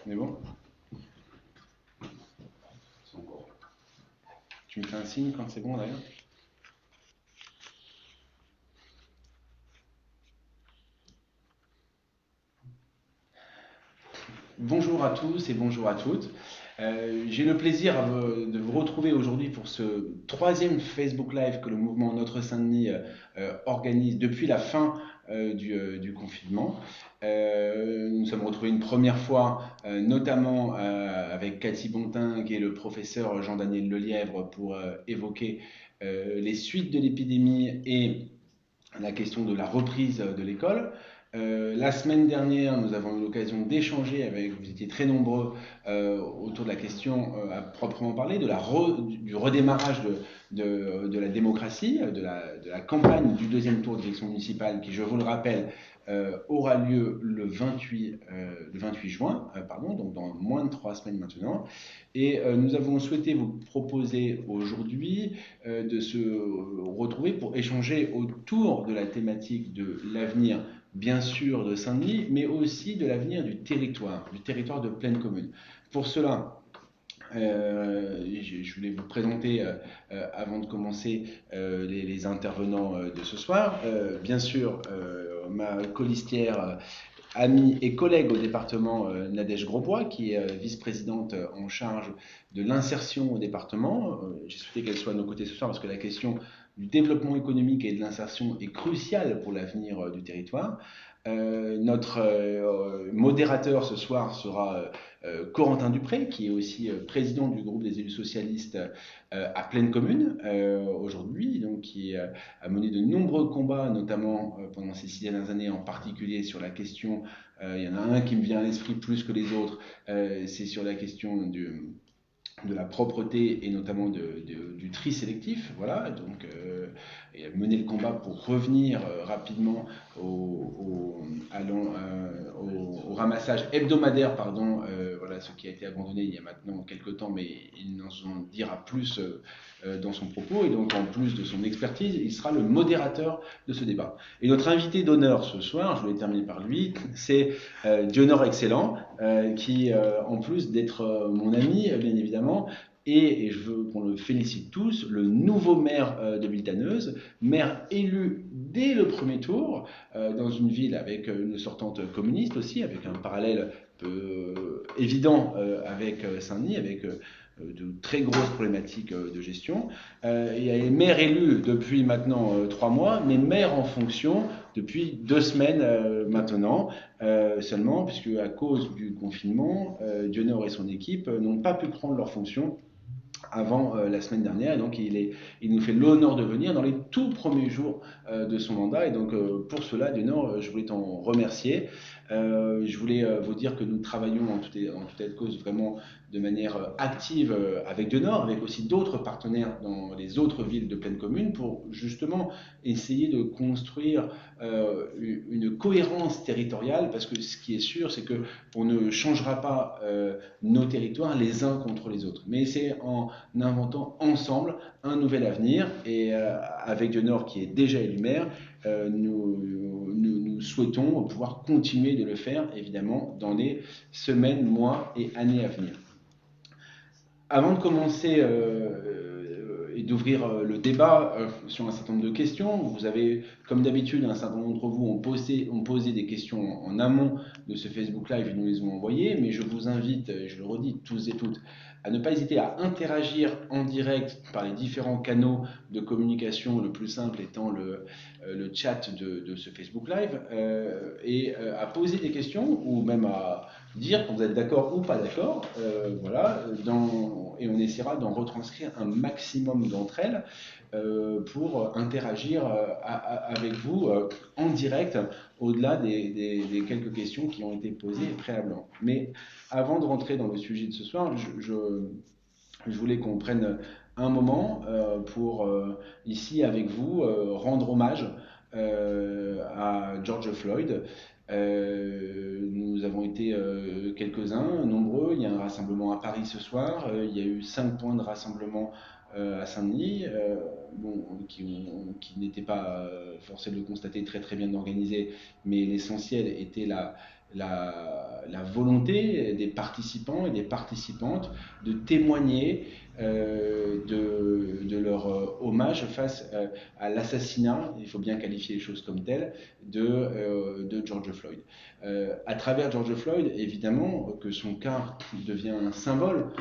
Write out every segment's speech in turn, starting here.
Mais bon, tu me fais un signe quand c'est bon d'ailleurs. Bonjour à tous et bonjour à toutes. J'ai le plaisir de vous retrouver aujourd'hui pour ce troisième Facebook Live que le mouvement Notre Saint-Denis organise depuis la fin du confinement. Nous nous sommes retrouvés une première fois, notamment avec Cathy Bontin, qui est le professeur Jean-Daniel Lelièvre, pour évoquer les suites de l'épidémie et la question de la reprise de l'école. La semaine dernière, nous avons eu l'occasion d'échanger avec, vous étiez très nombreux autour de la question à proprement parler, du redémarrage de la démocratie, de la campagne du deuxième tour d'élection municipale qui, je vous le rappelle, aura lieu le 28 juin, donc dans moins de 3 semaines maintenant. Et nous avons souhaité vous proposer aujourd'hui de se retrouver pour échanger autour de la thématique de l'avenir, bien sûr, de Saint-Denis, mais aussi de l'avenir du territoire de Plaine Commune. Pour cela, je voulais vous présenter, avant de commencer, les intervenants de ce soir. Bien sûr, ma colistière, amie et collègue au département, Nadège Grosbois, qui est vice-présidente en charge de l'insertion au département. J'ai souhaité qu'elle soit à nos côtés ce soir parce que la question du développement économique et de l'insertion est cruciale pour l'avenir du territoire. Notre modérateur ce soir sera Corentin Dupré, qui est aussi président du groupe des élus socialistes à Plaine Commune aujourd'hui, donc qui a mené de nombreux combats, notamment pendant ces 6 dernières années, en particulier sur la question, il y en a un qui me vient à l'esprit plus que les autres, c'est sur la question de la propreté et notamment du tri sélectif. Voilà, donc et mener le combat pour revenir rapidement au ramassage hebdomadaire, voilà, ce qui a été abandonné il y a maintenant quelques temps, mais il n'en dira plus dans son propos, et donc en plus de son expertise, il sera le modérateur de ce débat. Et notre invité d'honneur ce soir, je voulais terminer par lui, c'est Dionor Excellent, qui, en plus d'être mon ami, bien évidemment, et je veux qu'on le félicite tous, le nouveau maire de Villetaneuse, maire élu dès le premier tour, dans une ville avec une sortante communiste aussi, avec un parallèle évident avec Saint-Denis, avec de très grosses problématiques de gestion. Et maire élu depuis maintenant 3 mois, mais maire en fonction depuis 2 semaines maintenant seulement, puisque à cause du confinement, Dionor et son équipe n'ont pas pu prendre leurs fonctions avant la semaine dernière, et donc il nous fait l'honneur de venir dans les tout premiers jours de son mandat, et donc pour cela, Dionor, je voulais t'en remercier. Je voulais vous dire que nous travaillons en toute état de cause vraiment de manière active avec Dionor, avec aussi d'autres partenaires dans les autres villes de Plaine Commune, pour justement essayer de construire une cohérence territoriale, parce que ce qui est sûr, c'est qu'on ne changera pas nos territoires les uns contre les autres, mais c'est en inventant ensemble un nouvel avenir. Et avec Dionor, qui est déjà élu maire, nous souhaitons pouvoir continuer de le faire, évidemment, dans les semaines, mois et années à venir. Avant de commencer et d'ouvrir le débat sur un certain nombre de questions, vous avez, comme d'habitude, un certain nombre d'entre vous ont posé des questions en amont de ce Facebook Live et nous les ont envoyées, mais je vous invite, je le redis tous et toutes, à ne pas hésiter à interagir en direct par les différents canaux de communication, le plus simple étant le chat de ce Facebook Live, et à poser des questions, ou même à dire quand vous êtes d'accord ou pas d'accord, voilà, et on essaiera d'en retranscrire un maximum d'entre elles pour interagir avec vous en direct, au-delà des quelques questions qui ont été posées préalablement. Mais avant de rentrer dans le sujet de ce soir, je voulais qu'on prenne un moment pour, ici avec vous, rendre hommage à George Floyd. Nous avons été quelques-uns, nombreux. Il y a un rassemblement à Paris ce soir. Il y a eu 5 points de rassemblement à Saint-Denis, qui n'était pas, forcé de le constater, très très bien organisé, mais l'essentiel était la volonté des participants et des participantes de témoigner de leur hommage face à l'assassinat, il faut bien qualifier les choses comme telles, de George Floyd. À travers George Floyd, évidemment, que son cas devient un symbole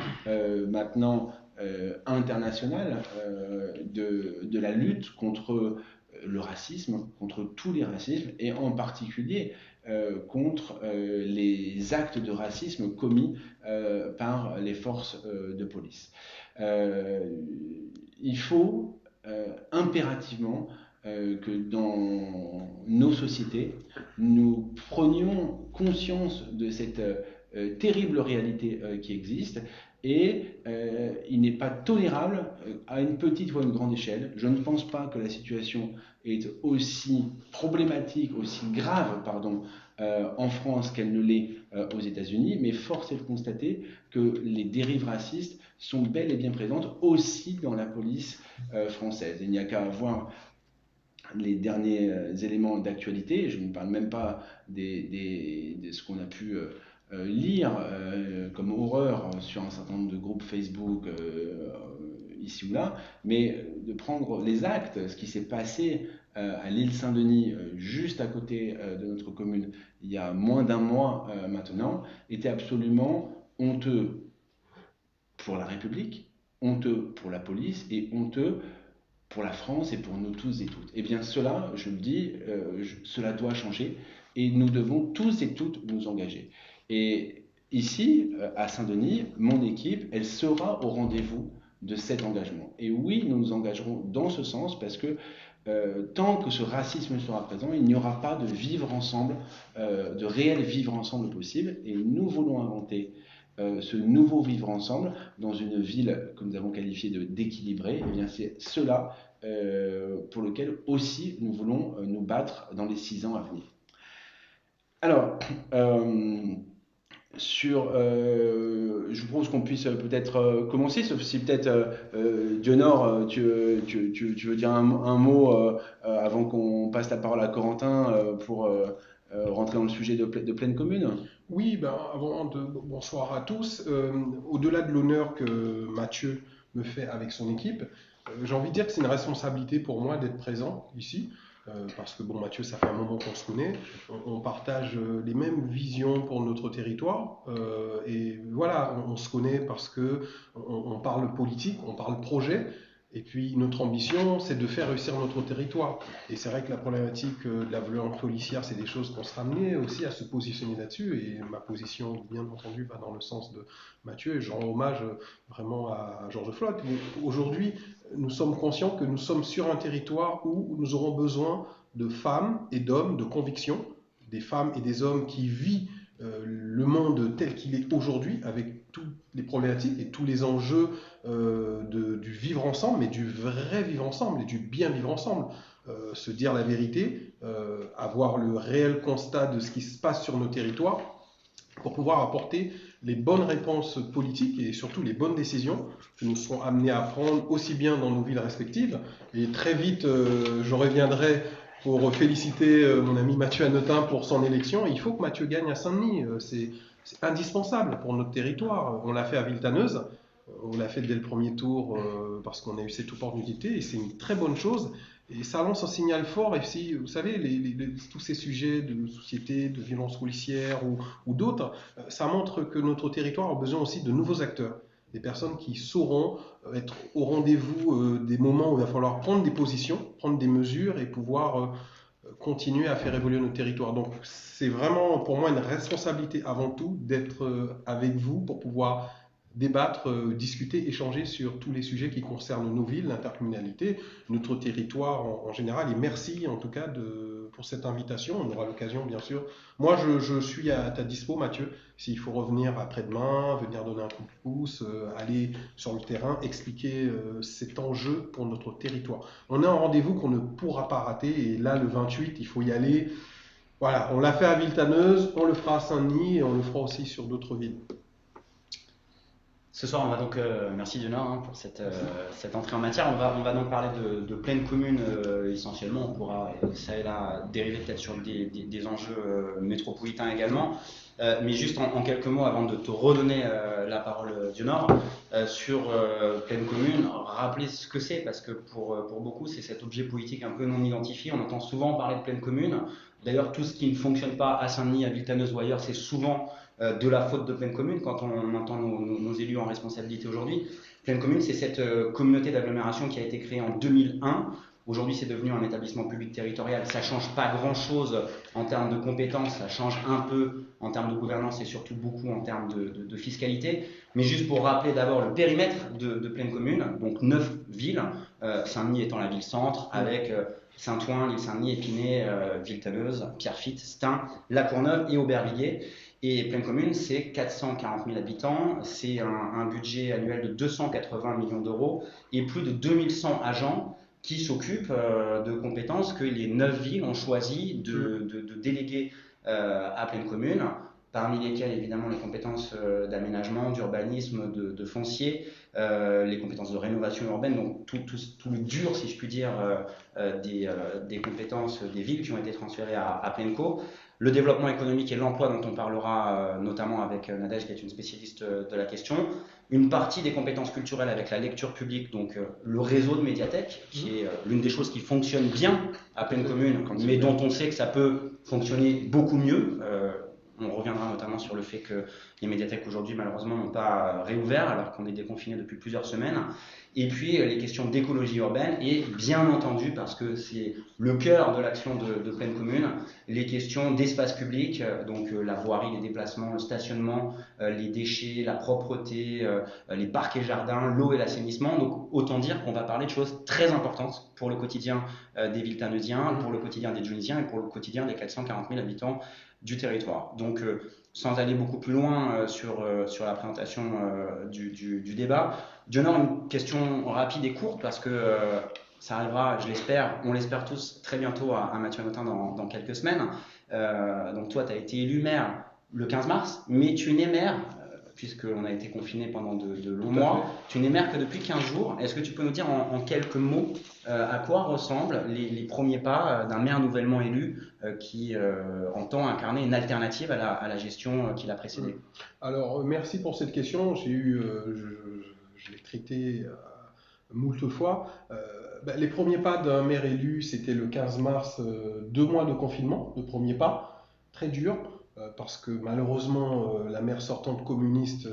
maintenant international de la lutte contre le racisme, contre tous les racismes, et en particulier contre les actes de racisme commis par les forces de police. Il faut impérativement que dans nos sociétés, nous prenions conscience de cette terrible réalité qui existe, et il n'est pas tolérable à une petite ou à une grande échelle. Je ne pense pas que la situation est aussi problématique, aussi grave, en France qu'elle ne l'est aux États-Unis, mais force est de constater que les dérives racistes sont bel et bien présentes aussi dans la police française. Il n'y a qu'à voir les derniers éléments d'actualité, je ne parle même pas de ce qu'on a pu lire comme horreur sur un certain nombre de groupes Facebook ici ou là, mais de prendre les actes, ce qui s'est passé à l'île Saint-Denis, juste à côté de notre commune, il y a moins d'un mois maintenant, était absolument honteux pour la République, honteux pour la police et honteux pour la France et pour nous tous et toutes. Eh bien cela, je le dis, cela doit changer et nous devons tous et toutes nous engager. Et ici, à Saint-Denis, mon équipe, elle sera au rendez-vous de cet engagement. Et oui, nous nous engagerons dans ce sens parce que tant que ce racisme sera présent, il n'y aura pas de vivre ensemble, de réel vivre ensemble possible. Et nous voulons inventer ce nouveau vivre ensemble dans une ville que nous avons qualifiée d'équilibrée. Eh bien, c'est cela pour lequel aussi nous voulons nous battre dans les 6 ans à venir. Alors, je vous propose qu'on puisse peut-être commencer, sauf si peut-être Dionor, tu veux dire un mot avant qu'on passe la parole à Corentin pour rentrer dans le sujet de Pleine Commune. Oui, bonsoir à tous. Au-delà de l'honneur que Mathieu me fait avec son équipe, j'ai envie de dire que c'est une responsabilité pour moi d'être présent ici. Parce que Mathieu, ça fait un moment qu'on se connaît, on partage les mêmes visions pour notre territoire, et voilà, on se connaît parce que on parle politique, on parle projet, et puis notre ambition, c'est de faire réussir notre territoire. Et c'est vrai que la problématique de la violence policière, c'est des choses qu'on sera amené aussi à se positionner là-dessus, et ma position, bien entendu, va dans le sens de Mathieu, et je rends hommage vraiment à George Floyd. Aujourd'hui, nous sommes conscients que nous sommes sur un territoire où nous aurons besoin de femmes et d'hommes de conviction, des femmes et des hommes qui vivent le monde tel qu'il est aujourd'hui, avec toutes les problématiques et tous les enjeux du vivre ensemble, mais du vrai vivre ensemble et du bien vivre ensemble. Se dire la vérité, avoir le réel constat de ce qui se passe sur nos territoires pour pouvoir apporter les bonnes réponses politiques et surtout les bonnes décisions que nous serons amenés à prendre aussi bien dans nos villes respectives. Et très vite, je reviendrai pour féliciter mon ami Mathieu Hanotin pour son élection. Il faut que Mathieu gagne à Saint-Denis. C'est indispensable pour notre territoire. On l'a fait à Villetaneuse. On l'a fait dès le premier tour parce qu'on a eu cette opportunité et c'est une très bonne chose. Et ça lance un signal fort. Et si, vous savez, tous ces sujets de société, de violence policière ou d'autres, ça montre que notre territoire a besoin aussi de nouveaux acteurs. Des personnes qui sauront être au rendez-vous des moments où il va falloir prendre des positions, prendre des mesures et pouvoir continuer à faire évoluer notre territoire. Donc c'est vraiment pour moi une responsabilité avant tout d'être avec vous pour pouvoir débattre, discuter, échanger sur tous les sujets qui concernent nos villes, l'intercommunalité, notre territoire en général. Et merci en tout cas pour cette invitation. On aura l'occasion, bien sûr. Moi, je suis à ta dispo, Mathieu. S'il faut revenir après-demain, venir donner un coup de pouce, aller sur le terrain, expliquer cet enjeu pour notre territoire. On a un rendez-vous qu'on ne pourra pas rater. Et là, le 28, il faut y aller. Voilà, on l'a fait à Villetaneuse, on le fera à Saint-Denis et on le fera aussi sur d'autres villes. Ce soir, on va donc, merci Dionor pour cette entrée en matière. On va donc parler de pleine commune essentiellement. On pourra ça et là dériver peut-être sur des enjeux métropolitains également. Mais juste en quelques mots avant de te redonner la parole Dionor, sur pleine commune, rappeler ce que c'est, parce que pour beaucoup c'est cet objet politique un peu non identifié. On entend souvent parler de pleine commune. D'ailleurs, tout ce qui ne fonctionne pas à Saint-Denis, à Villetaneuse ou ailleurs, c'est souvent de la faute de pleine commune quand on entend nos élus en responsabilité aujourd'hui. Pleine commune, c'est cette communauté d'agglomération qui a été créée en 2001. Aujourd'hui, c'est devenu un établissement public territorial. Ça ne change pas grand-chose en termes de compétences, ça change un peu en termes de gouvernance et surtout beaucoup en termes de fiscalité. Mais juste pour rappeler d'abord le périmètre de pleine commune, donc 9 villes, Saint-Denis étant la ville-centre, avec Saint-Ouen, l'île Saint-Denis, Épinay, Villetaneuse, Pierrefitte, Stein, La Courneuve et Aubervilliers. Et pleine commune, c'est 440 000 habitants, c'est un budget annuel de 280 millions d'euros et plus de 2100 agents qui s'occupent de compétences que les 9 villes ont choisi de déléguer à pleine commune, parmi lesquelles évidemment les compétences d'aménagement, d'urbanisme, de foncier, les compétences de rénovation urbaine, donc tout le dur, si je puis dire, des compétences des villes qui ont été transférées à Plenco. Le développement économique et l'emploi dont on parlera notamment avec Nadège qui est une spécialiste de la question. Une partie des compétences culturelles avec la lecture publique, donc le réseau de médiathèques, qui est l'une des choses qui fonctionne bien à pleine commune, mais dont on sait que ça peut fonctionner beaucoup mieux. On reviendra notamment sur le fait que les médiathèques aujourd'hui malheureusement n'ont pas réouvert alors qu'on est déconfiné depuis plusieurs semaines. Et puis les questions d'écologie urbaine et bien entendu, parce que c'est le cœur de l'action de pleine commune, les questions d'espace public, donc la voirie, les déplacements, le stationnement, les déchets, la propreté, les parcs et jardins, l'eau et l'assainissement. Donc autant dire qu'on va parler de choses très importantes pour le quotidien des Villetaneusiens, pour le quotidien des Dionysiens et pour le quotidien des 440 000 habitants du territoire. Donc sans aller beaucoup plus loin sur la présentation du débat, Dionor, une question rapide et courte parce que ça arrivera, je l'espère, on l'espère tous très bientôt à Mathieu Hanotin dans quelques semaines. Donc toi, tu as été élu maire le 15 mars, mais tu n'es maire, puisqu'on a été confiné pendant de longs mois, tu n'es maire que depuis 15 jours. Est-ce que tu peux nous dire en quelques mots à quoi ressemblent les premiers pas d'un maire nouvellement élu qui entend incarner une alternative à la gestion qui l'a précédée? Alors, merci pour cette question. Je l'ai traité moult fois. Les premiers pas d'un maire élu, c'était le 15 mars, 2 mois de confinement, le premier pas, très dur, parce que malheureusement, la maire sortante communiste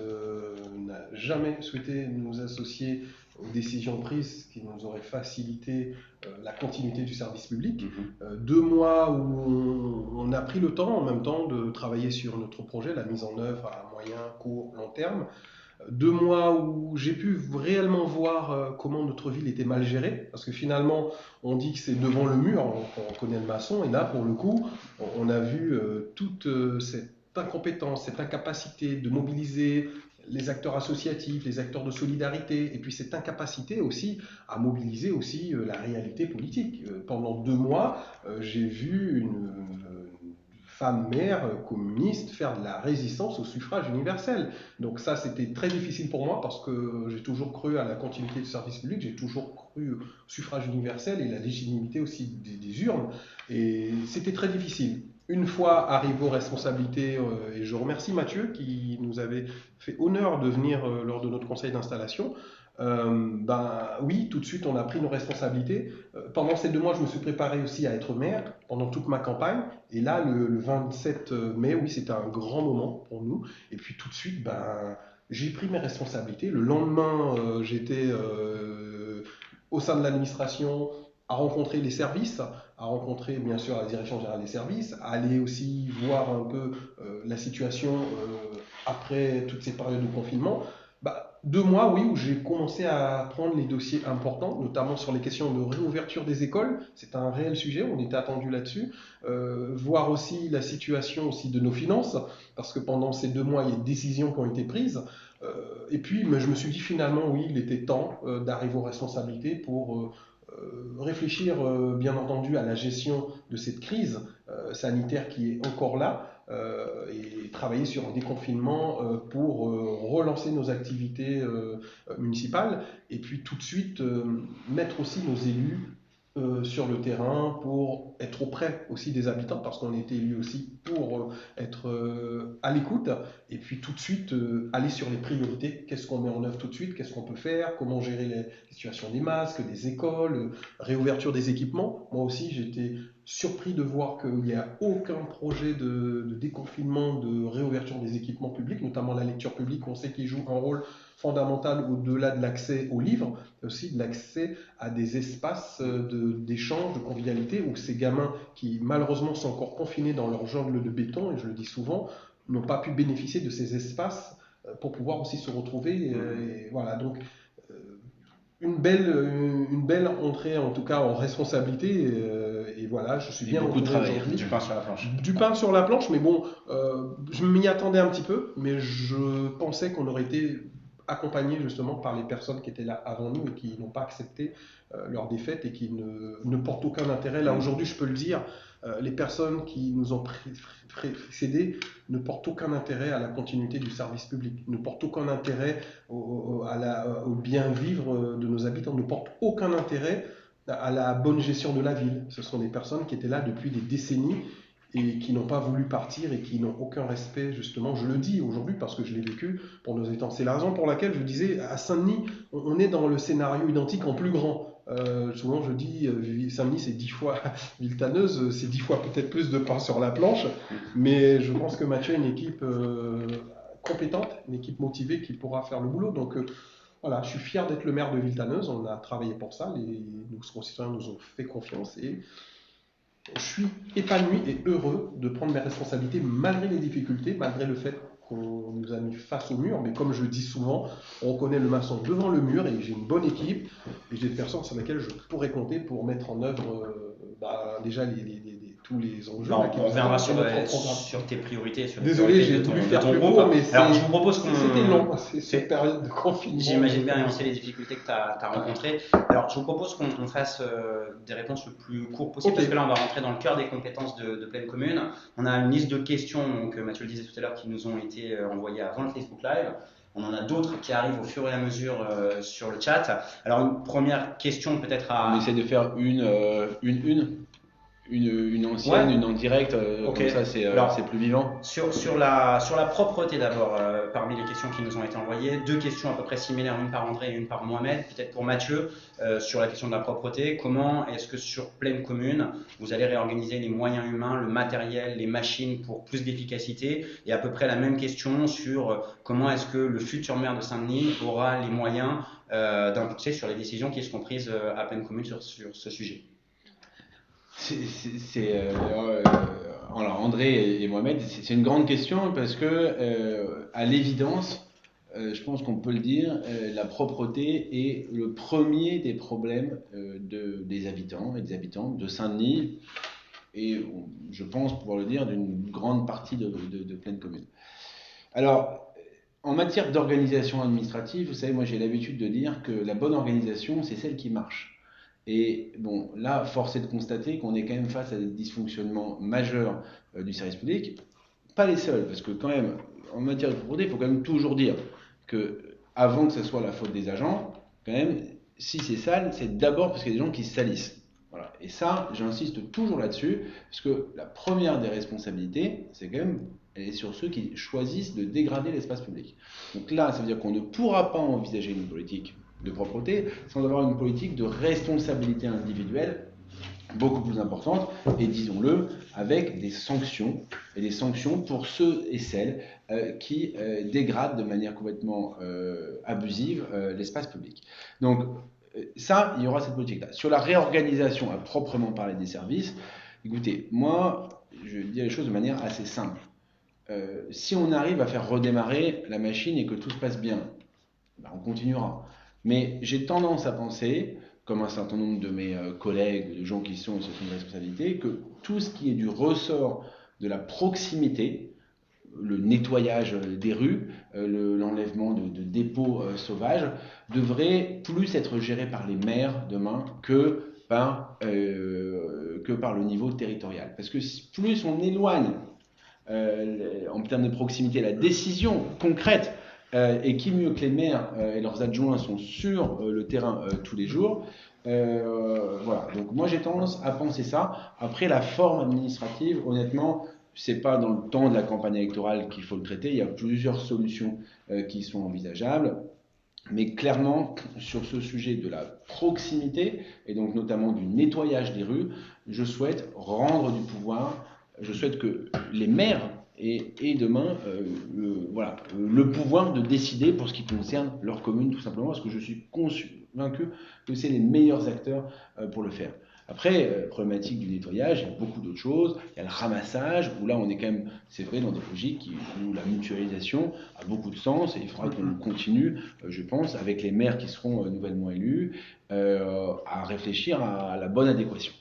n'a jamais souhaité nous associer aux décisions prises qui nous auraient facilité la continuité du service public. 2 mois où on a pris le temps en même temps de travailler sur notre projet, la mise en œuvre à moyen, court, long terme. 2 mois où j'ai pu réellement voir comment notre ville était mal gérée, parce que finalement, on dit que c'est devant le mur, on connaît le maçon, et là, pour le coup, on a vu toute cette incompétence, cette incapacité de mobiliser les acteurs associatifs, les acteurs de solidarité, et puis cette incapacité aussi à mobiliser aussi la réalité politique. Pendant 2 mois, j'ai vu une femme maire communiste faire de la résistance au suffrage universel. Donc ça, c'était très difficile pour moi parce que j'ai toujours cru à la continuité du service public, j'ai toujours cru au suffrage universel et la légitimité aussi des urnes. Et c'était très difficile. Une fois arrivé aux responsabilités, et je remercie Mathieu qui nous avait fait honneur de venir lors de notre conseil d'installation, oui, tout de suite on a pris nos responsabilités. Pendant ces 2 mois, je me suis préparé aussi à être maire pendant toute ma campagne. Et là, le 27 mai, oui, c'était un grand moment pour nous. Et puis tout de suite, j'ai pris mes responsabilités. Le lendemain, j'étais au sein de l'administration à rencontrer les services, à rencontrer bien sûr la direction générale des services, à aller aussi voir un peu la situation après toutes ces périodes de confinement. 2 mois, oui, où j'ai commencé à prendre les dossiers importants, notamment sur les questions de réouverture des écoles. C'est un réel sujet, on était attendu là-dessus. Voir aussi la situation aussi de nos finances, parce que pendant ces 2 mois, il y a des décisions qui ont été prises. Et puis, je me suis dit finalement, oui, il était temps d'arriver aux responsabilités pour réfléchir, bien entendu, à la gestion de cette crise sanitaire qui est encore là. et travailler sur un déconfinement pour relancer nos activités municipales et puis tout de suite mettre aussi nos élus sur le terrain pour être auprès aussi des habitants parce qu'on a été élus aussi pour être à l'écoute et puis tout de suite aller sur les priorités, qu'est-ce qu'on met en œuvre tout de suite, qu'est-ce qu'on peut faire, comment gérer les situations des masques, des écoles, réouverture des équipements. Moi aussi j'étais surpris de voir qu'il n'y a aucun projet de déconfinement, de réouverture des équipements publics, notamment la lecture publique, on sait qu'il joue un rôle fondamental au-delà de l'accès aux livres, aussi de l'accès à des espaces d'échange, de convivialité, où ces gamins qui malheureusement sont encore confinés dans leur jungle de béton, et je le dis souvent, n'ont pas pu bénéficier de ces espaces pour pouvoir aussi se retrouver. Et voilà, donc une belle entrée en tout cas en responsabilité et voilà, je suis bien beaucoup de travail, du pain sur la planche. Du pain sur la planche, mais bon, je m'y attendais un petit peu, mais je pensais qu'on aurait été accompagné justement par les personnes qui étaient là avant nous et qui n'ont pas accepté leur défaite et qui ne portent aucun intérêt. Là aujourd'hui, je peux le dire, les personnes qui nous ont précédés ne portent aucun intérêt à la continuité du service public, ne portent aucun intérêt au bien vivre de nos habitants, ne portent aucun intérêt à la bonne gestion de la ville. Ce sont des personnes qui étaient là depuis des décennies et qui n'ont pas voulu partir et qui n'ont aucun respect, justement, je le dis aujourd'hui parce que je l'ai vécu pour nos habitants. C'est la raison pour laquelle je disais, à Saint-Denis, on est dans le scénario identique en plus grand. Souvent je dis, Saint-Denis c'est 10 fois Villetaneuse, c'est 10 fois peut-être plus de pain sur la planche, mais je pense que Mathieu a une équipe compétente, une équipe motivée qui pourra faire le boulot. Donc voilà, je suis fier d'être le maire de Villetaneuse, on a travaillé pour ça, nos concitoyens nous ont fait confiance et je suis épanoui et heureux de prendre mes responsabilités malgré les difficultés, malgré le fait qu'on nous a mis face au mur. Mais comme je le dis souvent, on connaît le maçon devant le mur et j'ai une bonne équipe et j'ai des personnes sur lesquelles je pourrais compter pour mettre en œuvre déjà tous les enjeux. On reviendra sur tes priorités. Désolé, j'ai voulu faire plus court, mais alors je vous propose qu'on... C'était long, cette période de confinement. J'imagine bien, et on sait les difficultés que tu as rencontrées. Alors je vous propose qu'on fasse des réponses le plus court possible, parce que là on va rentrer dans le cœur des compétences de Pleine Commune. On a une liste de questions, donc Mathieu le disait tout à l'heure, qui nous ont été envoyées avant le Facebook Live. On en a d'autres qui arrivent au fur et à mesure sur le chat. Alors une première question peut-être à... On essaie de faire une ancienne, une en direct, comme ça c'est plus vivant. Sur la propreté d'abord, parmi les questions qui nous ont été envoyées, deux questions à peu près similaires, une par André et une par Mohamed, peut-être pour Mathieu, sur la question de la propreté. Comment est-ce que sur Pleine Commune, vous allez réorganiser les moyens humains, le matériel, les machines pour plus d'efficacité? Et à peu près la même question sur comment est-ce que le futur maire de Saint-Denis aura les moyens d'impulser sur les décisions qui seront prises à Pleine Commune sur ce sujet. Alors André et Mohamed, c'est une grande question parce que à l'évidence, je pense qu'on peut le dire, la propreté est le premier des problèmes des habitants et des habitantes de Saint-Denis et je pense pouvoir le dire d'une grande partie de Pleine Commune. Alors en matière d'organisation administrative, vous savez, moi j'ai l'habitude de dire que la bonne organisation, c'est celle qui marche. Et bon, là, force est de constater qu'on est quand même face à des dysfonctionnements majeurs du service public. Pas les seuls, parce que quand même, en matière de propreté, il faut quand même toujours dire que avant que ce soit la faute des agents, quand même, si c'est sale, c'est d'abord parce qu'il y a des gens qui se salissent. Voilà. Et ça, j'insiste toujours là-dessus, parce que la première des responsabilités, c'est quand même, elle est sur ceux qui choisissent de dégrader l'espace public. Donc là, ça veut dire qu'on ne pourra pas envisager une politique de propreté, sans avoir une politique de responsabilité individuelle beaucoup plus importante, et disons-le, avec des sanctions, et des sanctions pour ceux et celles qui dégradent de manière complètement abusive l'espace public. Donc ça, il y aura cette politique-là. Sur la réorganisation, à proprement parler des services, écoutez, moi, je dis les choses de manière assez simple. Si on arrive à faire redémarrer la machine et que tout se passe bien, ben on continuera. Mais j'ai tendance à penser, comme un certain nombre de mes collègues, de gens qui sont et se font de responsabilité, que tout ce qui est du ressort de la proximité, le nettoyage des rues, l'enlèvement de dépôts sauvages, devrait plus être géré par les maires demain que par le niveau territorial. Parce que plus on éloigne en termes de proximité, la décision concrète, et qui mieux que les maires et leurs adjoints sont sur le terrain tous les jours. Voilà, donc moi j'ai tendance à penser ça. Après, la forme administrative, honnêtement, c'est pas dans le temps de la campagne électorale qu'il faut le traiter. Il y a plusieurs solutions qui sont envisageables. Mais clairement, sur ce sujet de la proximité, et donc notamment du nettoyage des rues, je souhaite rendre du pouvoir. Je souhaite que les maires aient demain le pouvoir de décider pour ce qui concerne leur commune, tout simplement, parce que je suis convaincu que c'est les meilleurs acteurs pour le faire. Après, problématique du nettoyage, il y a beaucoup d'autres choses. Il y a le ramassage, où là on est quand même, c'est vrai, dans des logiques où la mutualisation a beaucoup de sens, et il faudra qu'on continue, je pense, avec les maires qui seront nouvellement élus, à réfléchir à la bonne adéquation.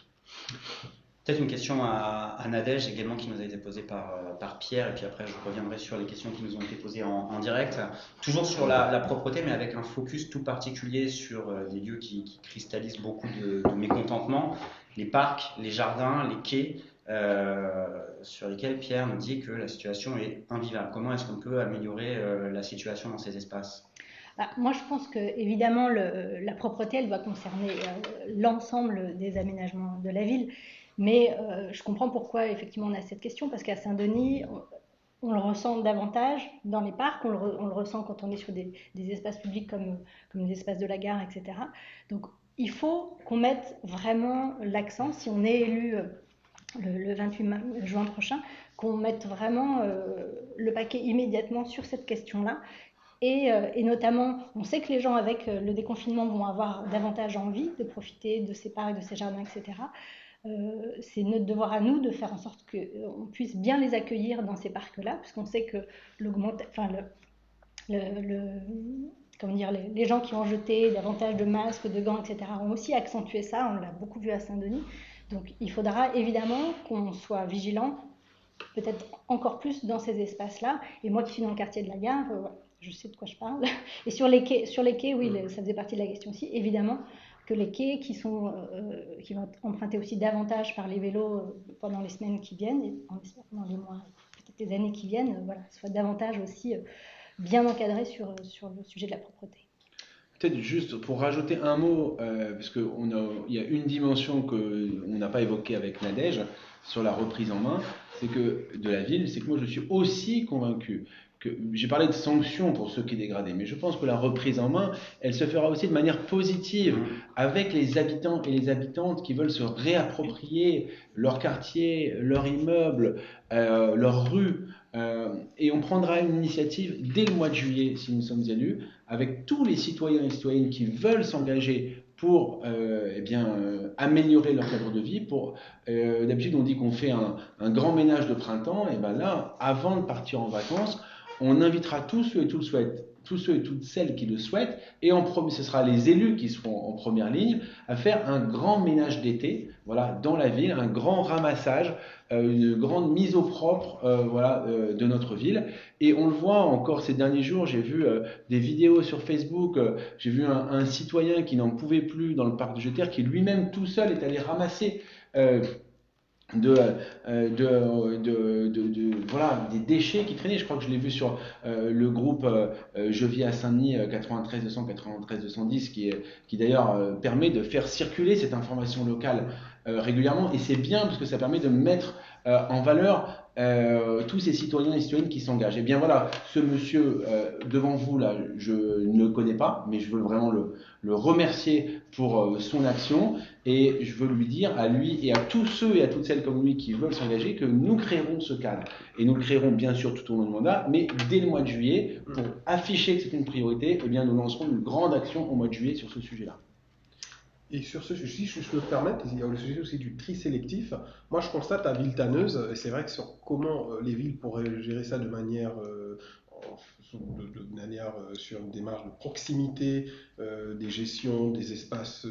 Peut-être une question à Nadège également qui nous a été posée par Pierre, et puis après je reviendrai sur les questions qui nous ont été posées en direct. Toujours sur la propreté, mais avec un focus tout particulier sur des lieux qui cristallisent beaucoup de mécontentement, les parcs, les jardins, les quais, sur lesquels Pierre nous dit que la situation est invivable. Comment est-ce qu'on peut améliorer la situation dans ces espaces ? Moi, je pense que évidemment la propreté, elle doit concerner l'ensemble des aménagements de la ville. Mais je comprends pourquoi effectivement on a cette question, parce qu'à Saint-Denis, on le ressent davantage dans les parcs, on le ressent quand on est sur des espaces publics comme les espaces de la gare, etc. Donc il faut qu'on mette vraiment l'accent, si on est élu le 28 juin prochain, qu'on mette vraiment le paquet immédiatement sur cette question-là. Et notamment, on sait que les gens avec le déconfinement vont avoir davantage envie de profiter de ces parcs, de ces jardins, etc. C'est notre devoir à nous de faire en sorte qu'on puisse bien les accueillir dans ces parcs-là, puisqu'on sait que les gens qui ont jeté davantage de masques, de gants, etc. ont aussi accentué ça, on l'a beaucoup vu à Saint-Denis. Donc il faudra évidemment qu'on soit vigilant, peut-être encore plus dans ces espaces-là. Et moi qui suis dans le quartier de la gare, je sais de quoi je parle. Et sur les quais, oui, ça faisait partie de la question aussi, évidemment, que les quais qui vont être empruntés aussi davantage par les vélos pendant les semaines qui viennent, et pendant les mois, peut-être les années qui viennent, soient davantage aussi bien encadrés sur le sujet de la propreté. Peut-être juste pour rajouter un mot, parce qu'il y a une dimension qu'on n'a pas évoquée avec Nadège sur la reprise en main, de la ville, c'est que moi je suis aussi convaincu que, j'ai parlé de sanctions pour ceux qui dégradaient, mais je pense que la reprise en main, elle se fera aussi de manière positive avec les habitants et les habitantes qui veulent se réapproprier leur quartier, leur immeuble, leur rue, et on prendra une initiative dès le mois de juillet, si nous sommes élus, avec tous les citoyens et citoyennes qui veulent s'engager pour améliorer leur cadre de vie. D'habitude, on dit qu'on fait un grand ménage de printemps, et bien là, avant de partir en vacances, on invitera tous ceux et toutes celles qui le souhaitent, et ce sera les élus qui seront en première ligne, à faire un grand ménage d'été, dans la ville, un grand ramassage, une grande mise au propre de notre ville. Et on le voit encore ces derniers jours, j'ai vu des vidéos sur Facebook, j'ai vu un citoyen qui n'en pouvait plus dans le parc de Jeter, qui lui-même tout seul est allé ramasser des déchets qui traînaient. Je crois que je l'ai vu sur le groupe Je vis à Saint-Denis 93 200 93 210 qui d'ailleurs permet de faire circuler cette information locale régulièrement, et c'est bien parce que ça permet de mettre en valeur tous ces citoyens et citoyennes qui s'engagent. Et bien voilà, ce monsieur devant vous là, je ne le connais pas, mais je veux vraiment le remercier pour son action, et je veux lui dire à lui et à tous ceux et à toutes celles comme lui qui veulent s'engager que nous créerons ce cadre, et nous le créerons bien sûr tout au long du mandat, mais dès le mois de juillet, pour afficher que c'est une priorité, eh bien nous lancerons une grande action au mois de juillet sur ce sujet-là. Et sur ce sujet, si je peux me permettre, il y a le sujet aussi du tri sélectif. Moi, je constate à Villetaneuse, et c'est vrai que sur comment les villes pourraient gérer ça de manière de manière sur une démarche de proximité, des gestions des espaces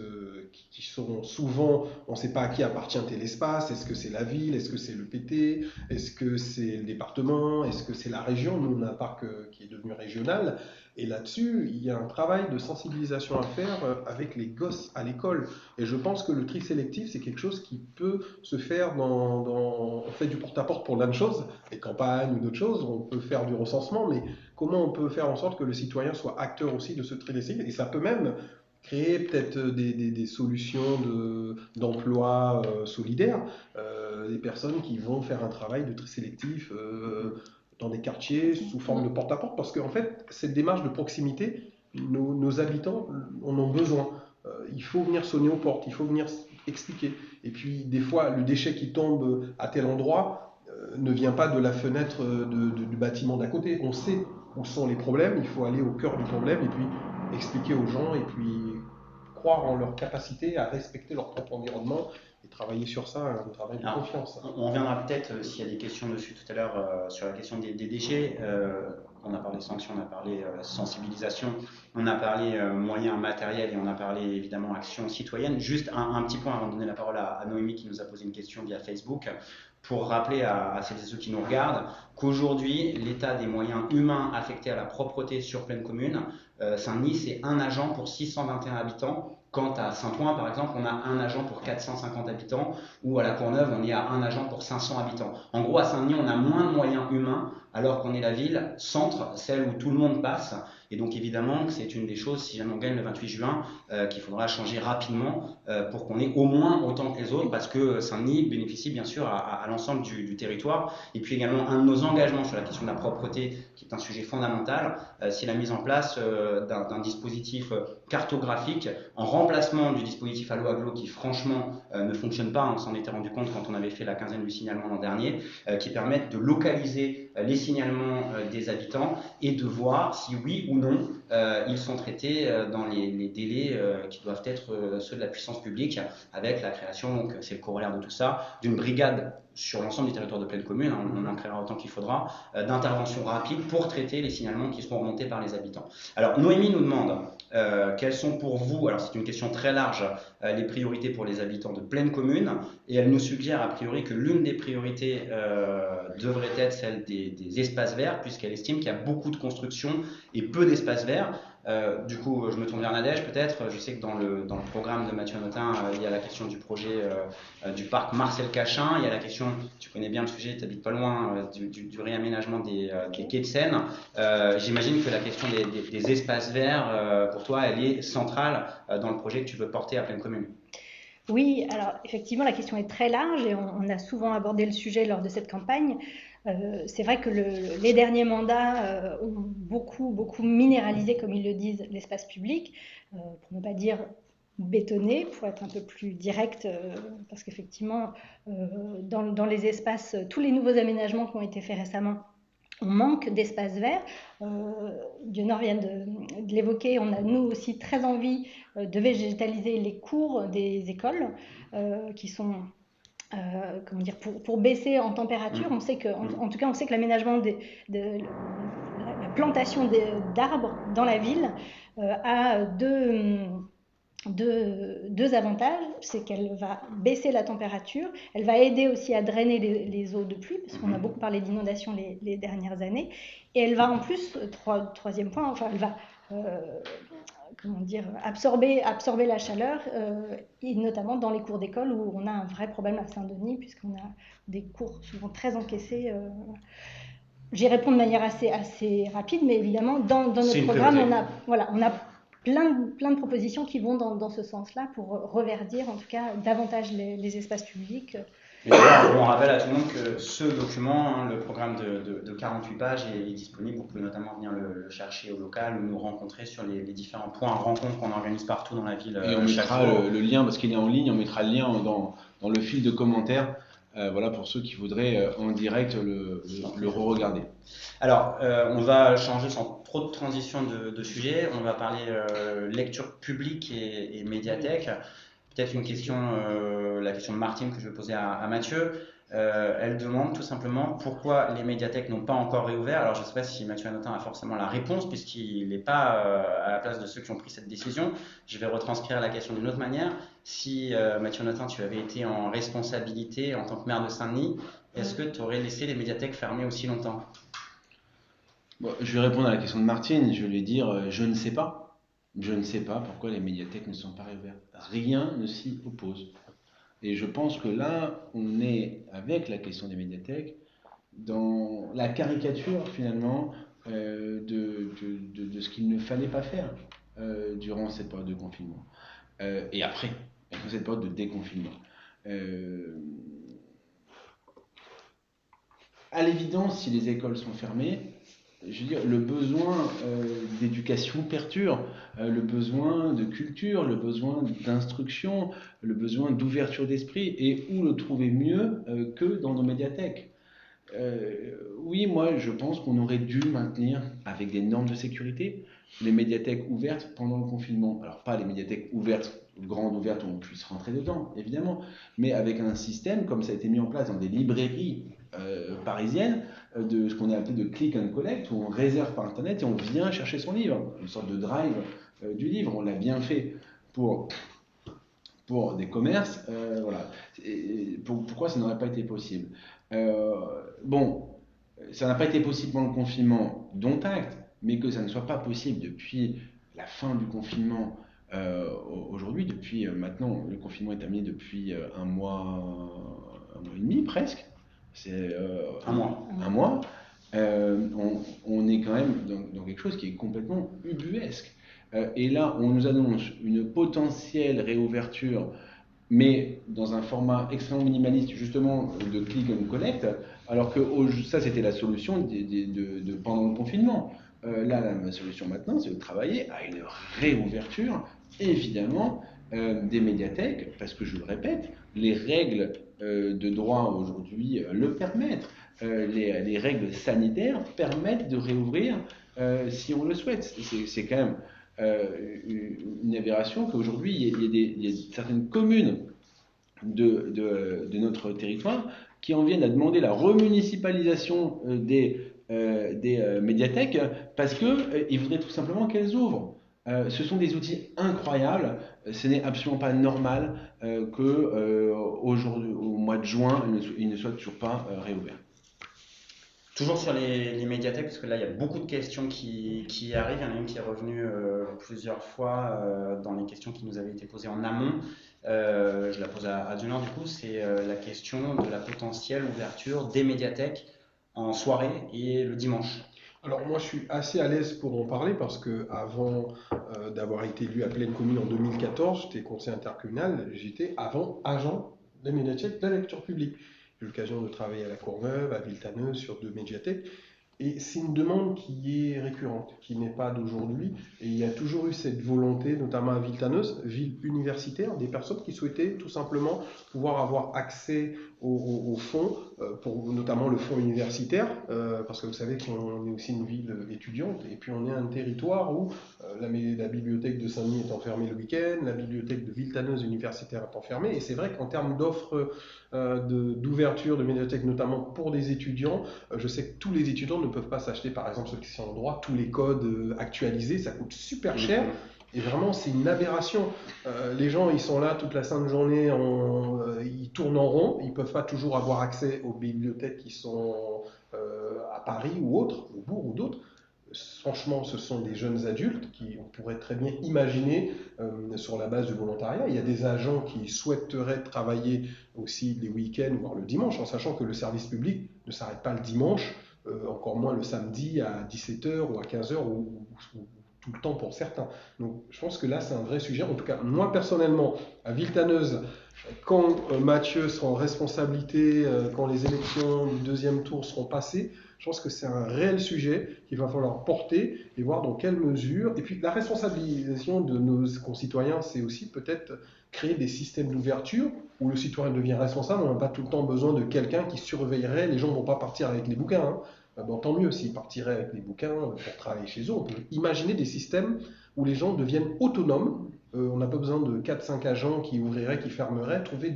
qui sont souvent, on ne sait pas à qui appartient tel espace, est-ce que c'est la ville, est-ce que c'est le PT, est-ce que c'est le département, est-ce que c'est la région, nous on a un parc qui est devenu régional, et là-dessus il y a un travail de sensibilisation à faire avec les gosses à l'école, et je pense que le tri sélectif c'est quelque chose qui peut se faire on fait du porte-à-porte pour plein de choses, les campagnes ou d'autres choses, on peut faire du recensement, mais comment on peut faire en sorte que le citoyen soit acteur aussi de ce tri sélectif, et ça peut même créer peut-être des solutions d'emploi solidaires, des personnes qui vont faire un travail de tri sélectif dans des quartiers sous forme de porte-à-porte, parce qu'en fait, cette démarche de proximité, nos habitants en ont besoin. Il faut venir sonner aux portes, il faut venir expliquer. Et puis, des fois, le déchet qui tombe à tel endroit ne vient pas de la fenêtre du bâtiment d'à côté. On sait où sont les problèmes, il faut aller au cœur du problème et puis expliquer aux gens et puis croire en leur capacité à respecter leur propre environnement et travailler sur ça, un travail de confiance. On reviendra peut-être, s'il y a des questions dessus tout à l'heure, sur la question des déchets. On a parlé sanctions, on a parlé sensibilisation, on a parlé moyens matériels et on a parlé évidemment action citoyenne. Juste un petit point avant de donner la parole à Noémie qui nous a posé une question via Facebook, pour rappeler à celles et ceux qui nous regardent qu'aujourd'hui, l'état des moyens humains affectés à la propreté sur Plaine Commune, Saint-Denis, c'est un agent pour 621 habitants. Quant à Saint-Ouen, par exemple, on a un agent pour 450 habitants, ou à la Courneuve, on est à un agent pour 500 habitants. En gros, à Saint-Denis, on a moins de moyens humains, alors qu'on est la ville centre, celle où tout le monde passe. Et donc, évidemment, c'est une des choses, si jamais on gagne le 28 juin, qu'il faudra changer rapidement pour qu'on ait au moins autant que les autres, parce que Saint-Denis bénéficie bien sûr à l'ensemble du territoire. Et puis également, un de nos engagements sur la question de la propreté, qui est un sujet fondamental, c'est la mise en place d'un dispositif cartographique en remplacement du dispositif Allo Aglo qui franchement ne fonctionne pas, on s'en était rendu compte quand on avait fait la quinzaine du signalement l'an dernier, qui permettent de localiser les signalements des habitants et de voir si oui ou non ils sont traités dans les délais qui doivent être ceux de la puissance publique, avec la création, donc c'est le corollaire de tout ça, d'une brigade sur l'ensemble du territoire de Plaine Commune, on en créera autant qu'il faudra, d'intervention rapide pour traiter les signalements qui seront remontés par les habitants. Alors Noémie nous demande quelles sont pour vous, alors c'est une question très large, les priorités pour les habitants de Plaine Commune, et elle nous suggère a priori que l'une des priorités devrait être celle des espaces verts, puisqu'elle estime qu'il y a beaucoup de constructions et peu d'espaces verts. Du coup, je me tourne vers Nadège peut-être. Je sais que dans le programme de Mathieu Notin, il y a la question du projet du parc Marcel Cachin. Il y a la question, tu connais bien le sujet, tu habites pas loin, du réaménagement des quais de Seine. J'imagine que la question des espaces verts, pour toi, elle est centrale dans le projet que tu veux porter à Plaine Commune. Oui, alors effectivement, la question est très large et on a souvent abordé le sujet lors de cette campagne. C'est vrai que les derniers mandats ont beaucoup minéralisé, comme ils le disent, l'espace public, pour ne pas dire bétonné, pour être un peu plus direct, parce qu'effectivement, dans les espaces, tous les nouveaux aménagements qui ont été faits récemment, on manque d'espaces verts. Dionor vient de l'évoquer, on a nous aussi très envie de végétaliser les cours des écoles qui sont... comment dire, pour baisser en température, on sait que, en tout cas, on sait que l'aménagement la plantation d'arbres dans la ville a deux avantages, c'est qu'elle va baisser la température, elle va aider aussi à drainer les eaux de pluie, parce qu'on a beaucoup parlé d'inondations les dernières années, et elle va en plus, troisième point, enfin elle va comment dire, absorber la chaleur, et notamment dans les cours d'école où on a un vrai problème à Saint-Denis, puisqu'on a des cours souvent très encaissés. J'y réponds de manière assez rapide, mais évidemment, dans notre programme, on a plein de propositions qui vont dans ce sens-là pour reverdir, en tout cas, davantage les espaces publics. Et on rappelle à tout le monde que ce document, le programme de 48 pages, est disponible. Vous pouvez notamment venir le chercher au local ou nous rencontrer sur les différents points de rencontre qu'on organise partout dans la ville. Et on mettra le lien, parce qu'il est en ligne, on mettra le lien dans le fil de commentaires. Voilà, pour ceux qui voudraient en direct le re-regarder. Alors, on va changer sans trop de transition de sujet. On va parler lecture publique et médiathèque. Peut-être une question, la question de Martine que je vais poser à Mathieu. Elle demande tout simplement pourquoi les médiathèques n'ont pas encore réouvert. Alors je ne sais pas si Mathieu Hanotin a forcément la réponse puisqu'il n'est pas à la place de ceux qui ont pris cette décision. Je vais retranscrire la question d'une autre manière. Si Mathieu Hanotin, tu avais été en responsabilité en tant que maire de Saint-Denis, est-ce que tu aurais laissé les médiathèques fermées aussi longtemps? Bon, je vais répondre à la question de Martine. Je vais lui dire je ne sais pas. Je ne sais pas pourquoi les médiathèques ne sont pas réouvertes. Rien ne s'y oppose. Et je pense que là, on est, avec la question des médiathèques, dans la caricature, finalement, de ce qu'il ne fallait pas faire durant cette période de confinement. Et après, dans cette période de déconfinement. À l'évidence, si les écoles sont fermées, je veux dire, le besoin d'éducation perdure, le besoin de culture, le besoin d'instruction, le besoin d'ouverture d'esprit, et où le trouver mieux que dans nos médiathèques. Oui, moi je pense qu'on aurait dû maintenir, avec des normes de sécurité, les médiathèques ouvertes pendant le confinement. Alors pas les médiathèques ouvertes, grandes ouvertes où on puisse rentrer dedans, évidemment, mais avec un système comme ça a été mis en place dans des librairies parisiennes, de ce qu'on a appelé de click and collect, où on réserve par internet et on vient chercher son livre, une sorte de drive du livre. On l'a bien fait pour des commerces, voilà. Pourquoi ça n'aurait pas été possible? Bon, ça n'a pas été possible pendant le confinement, dont acte, mais que ça ne soit pas possible depuis la fin du confinement aujourd'hui, depuis maintenant, le confinement est terminé depuis un mois et demi presque. C'est un mois. On est quand même dans quelque chose qui est complètement ubuesque. Et là, on nous annonce une potentielle réouverture, mais dans un format extrêmement minimaliste, justement, de click and collect, alors que ça, c'était la solution pendant le confinement. Là, la solution maintenant, c'est de travailler à une réouverture, évidemment, des médiathèques, parce que je le répète, les règles de droit aujourd'hui le permettent. Les règles sanitaires permettent de réouvrir si on le souhaite. C'est quand même une aberration qu'aujourd'hui, il y a certaines communes de notre territoire qui en viennent à demander la remunicipalisation des médiathèques parce qu'ils voudraient tout simplement qu'elles ouvrent. Ce sont des outils incroyables. Ce n'est absolument pas normal qu'aujourd'hui, au mois de juin, ils ne soient toujours pas réouverts. Toujours sur les médiathèques, parce que là il y a beaucoup de questions qui arrivent. Il y en a une qui est revenue plusieurs fois dans les questions qui nous avaient été posées en amont. Je la pose à Dunant du coup, c'est la question de la potentielle ouverture des médiathèques en soirée et le dimanche. Alors moi je suis assez à l'aise pour en parler parce que avant d'avoir été élu à Plaine Commune en 2014, j'étais conseiller intercommunal, j'étais avant agent des médiathèques de la lecture publique. J'ai eu l'occasion de travailler à la Courneuve, à Villetaneuse sur 2 médiathèques. Et c'est une demande qui est récurrente, qui n'est pas d'aujourd'hui. Et il y a toujours eu cette volonté, notamment à Villetaneuse, ville universitaire, des personnes qui souhaitaient tout simplement pouvoir avoir accès aux fonds, pour notamment le fonds universitaire, parce que vous savez qu'on est aussi une ville étudiante, et puis on est un territoire où la bibliothèque de Saint-Denis est enfermée le week-end, la bibliothèque de Villetaneuse universitaire est enfermée, et c'est vrai qu'en termes d'offres d'ouverture de médiathèques, notamment pour des étudiants, je sais que tous les étudiants ne peuvent pas s'acheter, par exemple ceux qui sont en droit, tous les codes actualisés, ça coûte super cher. Et vraiment, c'est une aberration. Les gens, ils sont là toute la sainte journée, ils tournent en rond, ils ne peuvent pas toujours avoir accès aux bibliothèques qui sont à Paris ou autres, au bourg ou d'autres. Franchement, ce sont des jeunes adultes qui, on pourrait très bien imaginer sur la base du volontariat. Il y a des agents qui souhaiteraient travailler aussi les week-ends, voire le dimanche, en sachant que le service public ne s'arrête pas le dimanche, encore moins le samedi à 17h ou à 15h ou tout le temps pour certains. Donc je pense que là c'est un vrai sujet. En tout cas, moi personnellement, à Villetaneuse, quand Mathieu sera en responsabilité, quand les élections du 2e tour seront passées, je pense que c'est un réel sujet qu'il va falloir porter et voir dans quelle mesure. Et puis la responsabilisation de nos concitoyens, c'est aussi peut-être créer des systèmes d'ouverture où le citoyen devient responsable. On n'a pas tout le temps besoin de quelqu'un qui surveillerait. Les gens ne vont pas partir avec les bouquins, hein. Bon, tant mieux s'ils partiraient avec des bouquins pour travailler chez eux. On peut imaginer des systèmes où les gens deviennent autonomes. On n'a pas besoin de 4-5 agents qui ouvriraient, qui fermeraient. Trouver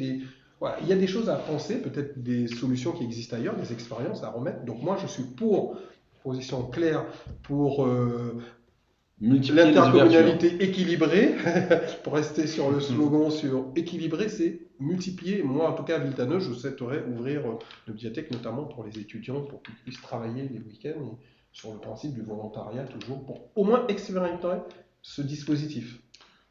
Voilà, il y a des choses à penser, peut-être des solutions qui existent ailleurs, des expériences à remettre. Donc moi, je suis pour position claire pour Multiplier les ouvertures. l'intercommunalité équilibrée. Pour rester sur le slogan sur équilibré, c'est multiplier. Moi, en tout cas, à Villetaneuse, je souhaiterais ouvrir une bibliothèque, notamment pour les étudiants, pour qu'ils puissent travailler les week-ends et sur le principe du volontariat, toujours, pour au moins expérimenter ce dispositif.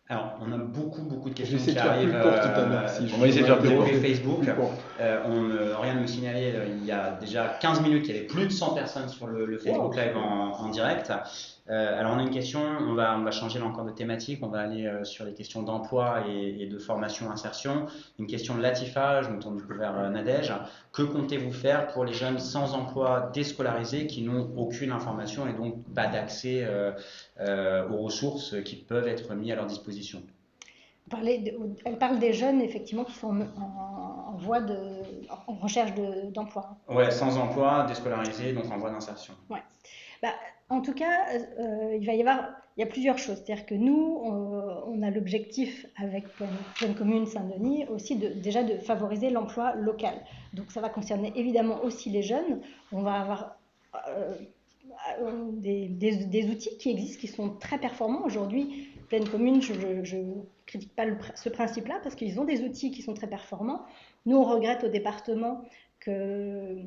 Alors, on a beaucoup de questions J'essaie qui de faire arrivent plus court tout à l'heure. on va essayer de faire plus court. depuis Facebook. Plus court. Rien ne me signalait, il y a déjà 15 minutes, il y avait plus de 100 personnes sur le Facebook Live en direct. Alors, on a une question, on va changer là encore de thématique, on va aller sur les questions d'emploi et de formation insertion. Une question de Latifa, je me tourne du coup vers Nadège. Que comptez-vous faire pour les jeunes sans emploi déscolarisés qui n'ont aucune information et donc pas d'accès aux ressources qui peuvent être mises à leur disposition? Elle parle des jeunes effectivement qui sont en recherche d'emploi. Ouais, sans emploi, déscolarisés, donc en voie d'insertion. Ouais. En tout cas, il y a plusieurs choses. C'est-à-dire que nous, on a l'objectif avec Pleine Commune Saint-Denis aussi déjà de favoriser l'emploi local. Donc ça va concerner évidemment aussi les jeunes. On va avoir des outils qui existent, qui sont très performants. Aujourd'hui, Pleine Commune, je ne critique pas ce principe-là parce qu'ils ont des outils qui sont très performants. Nous, on regrette au département que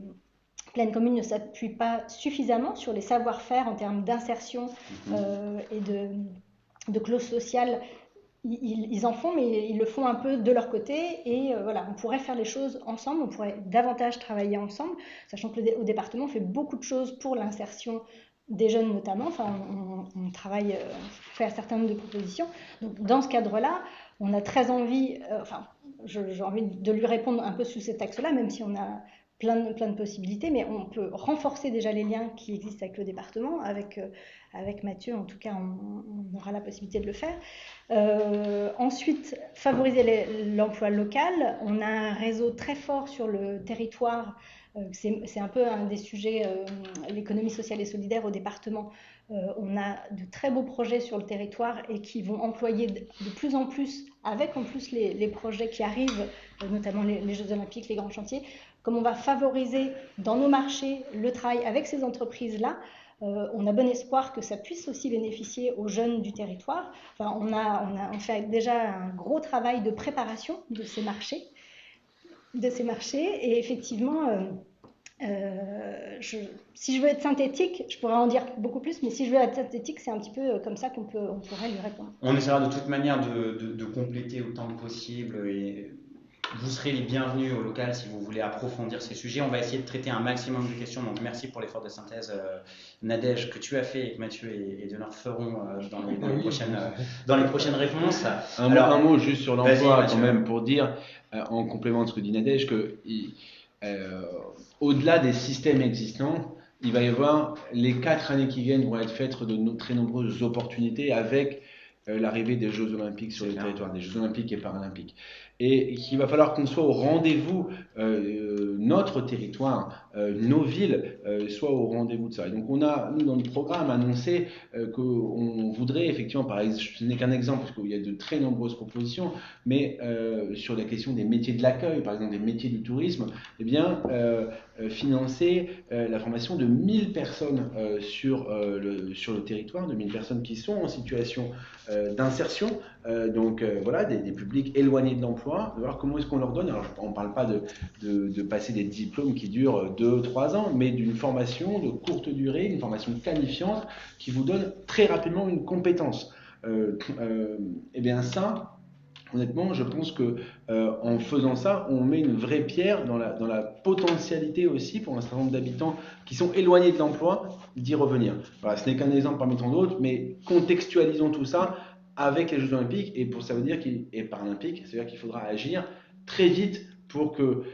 Pleine Commune ne s'appuie pas suffisamment sur les savoir-faire en termes d'insertion et de clause sociale. Ils en font, mais ils le font un peu de leur côté. Et voilà, on pourrait faire les choses ensemble, on pourrait davantage travailler ensemble, sachant qu'au département, on fait beaucoup de choses pour l'insertion des jeunes notamment. Enfin, on travaille, on fait un certain nombre de propositions. Donc, dans ce cadre-là, on a très envie, j'ai envie de lui répondre un peu sous cet axe-là, même si on a plein de possibilités, mais on peut renforcer déjà les liens qui existent avec le département, avec Mathieu, en tout cas, on aura la possibilité de le faire. Ensuite, favoriser l'emploi local. On a un réseau très fort sur le territoire. C'est un peu un des sujets, l'économie sociale et solidaire au département. On a de très beaux projets sur le territoire et qui vont employer de plus en plus, avec en plus les projets qui arrivent, notamment les Jeux Olympiques, les grands chantiers. Comme on va favoriser dans nos marchés le travail avec ces entreprises-là, on a bon espoir que ça puisse aussi bénéficier aux jeunes du territoire. Enfin, on fait déjà un gros travail de préparation de ces marchés. Et effectivement, si je veux être synthétique, je pourrais en dire beaucoup plus, mais si je veux être synthétique, c'est un petit peu comme ça qu'on pourrait lui répondre. On essaiera de toute manière de compléter autant que possible et vous serez les bienvenus au local si vous voulez approfondir ces sujets. On va essayer de traiter un maximum de questions, donc merci pour l'effort de synthèse, Nadège, que tu as fait et que Mathieu et Denard feront dans les prochaines réponses. Un mot juste sur l'emploi quand même pour dire, en complément de ce que dit Nadège, que au-delà des systèmes existants, il va y avoir les 4 années qui viennent vont être faites de très nombreuses opportunités avec l'arrivée des Jeux Olympiques sur le territoire, des Jeux Olympiques et Paralympiques. Et qu'il va falloir qu'on soit au rendez-vous, notre territoire, nos villes soient au rendez-vous de ça. Et donc on a, nous, dans le programme, annoncé qu'on voudrait effectivement, par exemple, ce n'est qu'un exemple, parce qu'il y a de très nombreuses propositions, mais sur la question des métiers de l'accueil, par exemple des métiers du tourisme, eh bien, financer la formation de 1000 personnes sur le territoire, de 1000 personnes qui sont en situation d'insertion, voilà, des publics éloignés de l'emploi, de voir comment est-ce qu'on leur donne. Alors, on ne parle pas de passer des diplômes qui durent 2-3 ans, mais d'une formation de courte durée, une formation qualifiante qui vous donne très rapidement une compétence. Eh bien ça, honnêtement, je pense que en faisant ça, on met une vraie pierre dans la potentialité aussi pour un certain nombre d'habitants qui sont éloignés de l'emploi d'y revenir. Voilà, ce n'est qu'un exemple parmi tant d'autres, mais contextualisons tout ça avec les Jeux Olympiques et Paralympiques, c'est-à-dire qu'il faudra agir très vite pour que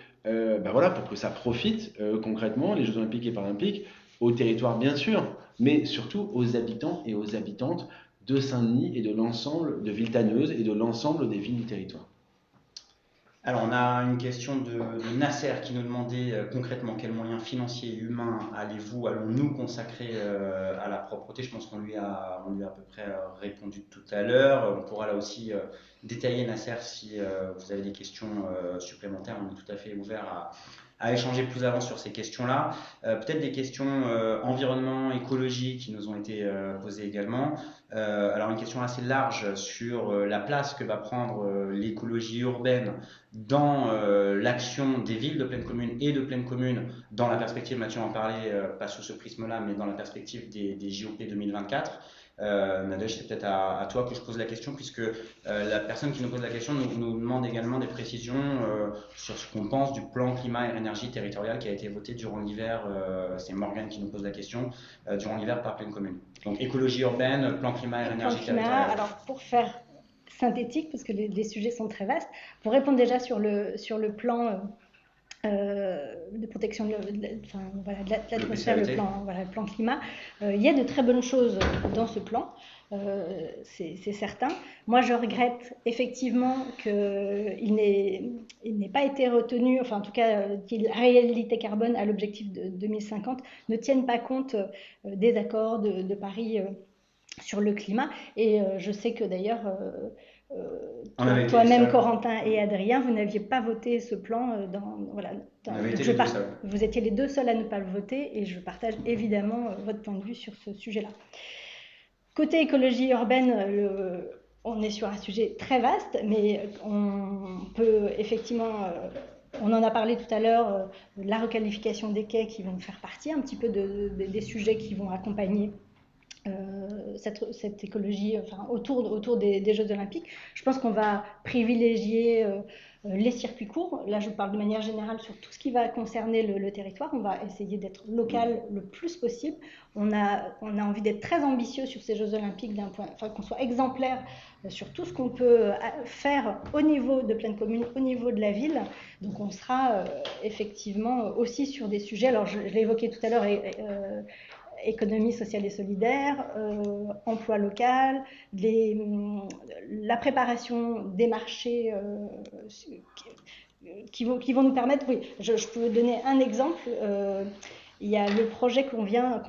ça profite concrètement, les Jeux Olympiques et Paralympiques, au territoire bien sûr, mais surtout aux habitants et aux habitantes de Saint-Denis et de l'ensemble de Villetaneuse et de l'ensemble des villes du territoire. Alors, on a une question de Nasser qui nous demandait concrètement quels moyens financiers et humains allons-nous consacrer à la propreté. Je pense qu'on lui a à peu près répondu tout à l'heure. On pourra là aussi détailler, Nasser, si vous avez des questions supplémentaires. On est tout à fait ouvert à échanger plus avant sur ces questions-là. Peut-être des questions environnement, écologie qui nous ont été posées également. Alors une question assez large sur la place que va prendre l'écologie urbaine dans l'action des villes de pleine commune et de pleine commune dans la perspective, Mathieu en parlait, pas sous ce prisme-là, mais dans la perspective des JOP 2024. Nadège, c'est peut-être à toi que je pose la question, puisque la personne qui nous pose la question nous demande également des précisions sur ce qu'on pense du plan climat et énergie territorial qui a été voté durant l'hiver. C'est Morgane qui nous pose la question, durant l'hiver par pleine commune. Donc écologie urbaine, plan climat et énergie territorial. Alors pour faire synthétique, parce que les sujets sont très vastes, pour répondre déjà sur le plan de protection de l'atmosphère, le plan climat, il y a de très bonnes choses dans ce plan, c'est certain. Moi je regrette effectivement qu'il n'ait pas été retenu, enfin en tout cas que la réalité carbone à l'objectif de 2050 ne tienne pas compte des accords de Paris sur le climat. Et je sais que d'ailleurs toi-même, Corentin et Adrien, vous n'aviez pas voté ce plan vous étiez les deux seuls à ne pas le voter, et je partage évidemment votre point de vue sur ce sujet-là. Côté écologie urbaine, on est sur un sujet très vaste, mais on peut effectivement, on en a parlé tout à l'heure, la requalification des quais qui vont faire partie un petit peu des sujets qui vont accompagner cette écologie, enfin, autour des Jeux Olympiques. Je pense qu'on va privilégier les circuits courts. Là, je parle de manière générale sur tout ce qui va concerner le territoire. On va essayer d'être local le plus possible. On a envie d'être très ambitieux sur ces Jeux Olympiques, qu'on soit exemplaire sur tout ce qu'on peut faire au niveau de pleine commune, au niveau de la ville. Donc on sera effectivement aussi sur des sujets, alors je l'ai évoqué tout à l'heure, économie sociale et solidaire, emploi local, la préparation des marchés qui vont nous permettre, oui, je peux donner un exemple. Il y a le projet qu'on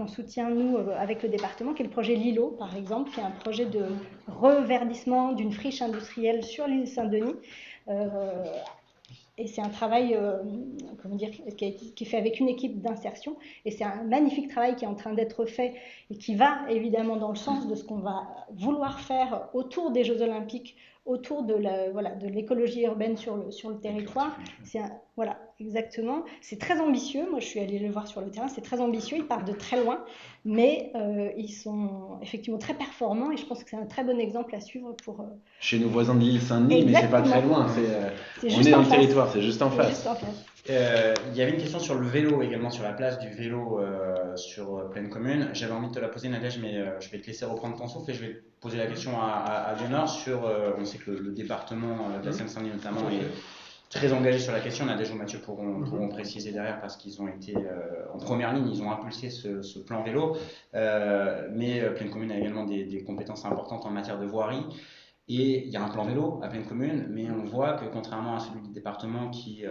soutient nous avec le département, qui est le projet Lilo, par exemple, qui est un projet de reverdissement d'une friche industrielle sur l'île Saint-Denis. Et c'est un travail qui est fait avec une équipe d'insertion, et c'est un magnifique travail qui est en train d'être fait et qui va évidemment dans le sens de ce qu'on va vouloir faire autour des Jeux Olympiques, autour de l'écologie urbaine sur le territoire. Voilà, exactement. C'est très ambitieux. Moi, je suis allée le voir sur le terrain. C'est très ambitieux. Ils partent de très loin, mais ils sont effectivement très performants, et je pense que c'est un très bon exemple à suivre pour. Chez nos voisins de l'île Saint-Denis, mais c'est pas très loin. On est dans le territoire, c'est juste en face. Il y avait une question sur le vélo également, sur la place du vélo sur pleine commune. J'avais envie de te la poser, Nadège, mais je vais te laisser reprendre ton souffle et je vais poser la question à Léonore sur. On sait que le département de la Seine-Saint-Denis notamment est très engagé sur la question. Nadège ou Mathieu pourront préciser derrière, parce qu'ils ont été en première ligne, ils ont impulsé ce plan vélo. Mais pleine commune a également des compétences importantes en matière de voirie. Et il y a un plan vélo à pleine commune, mais on voit que contrairement à celui du département qui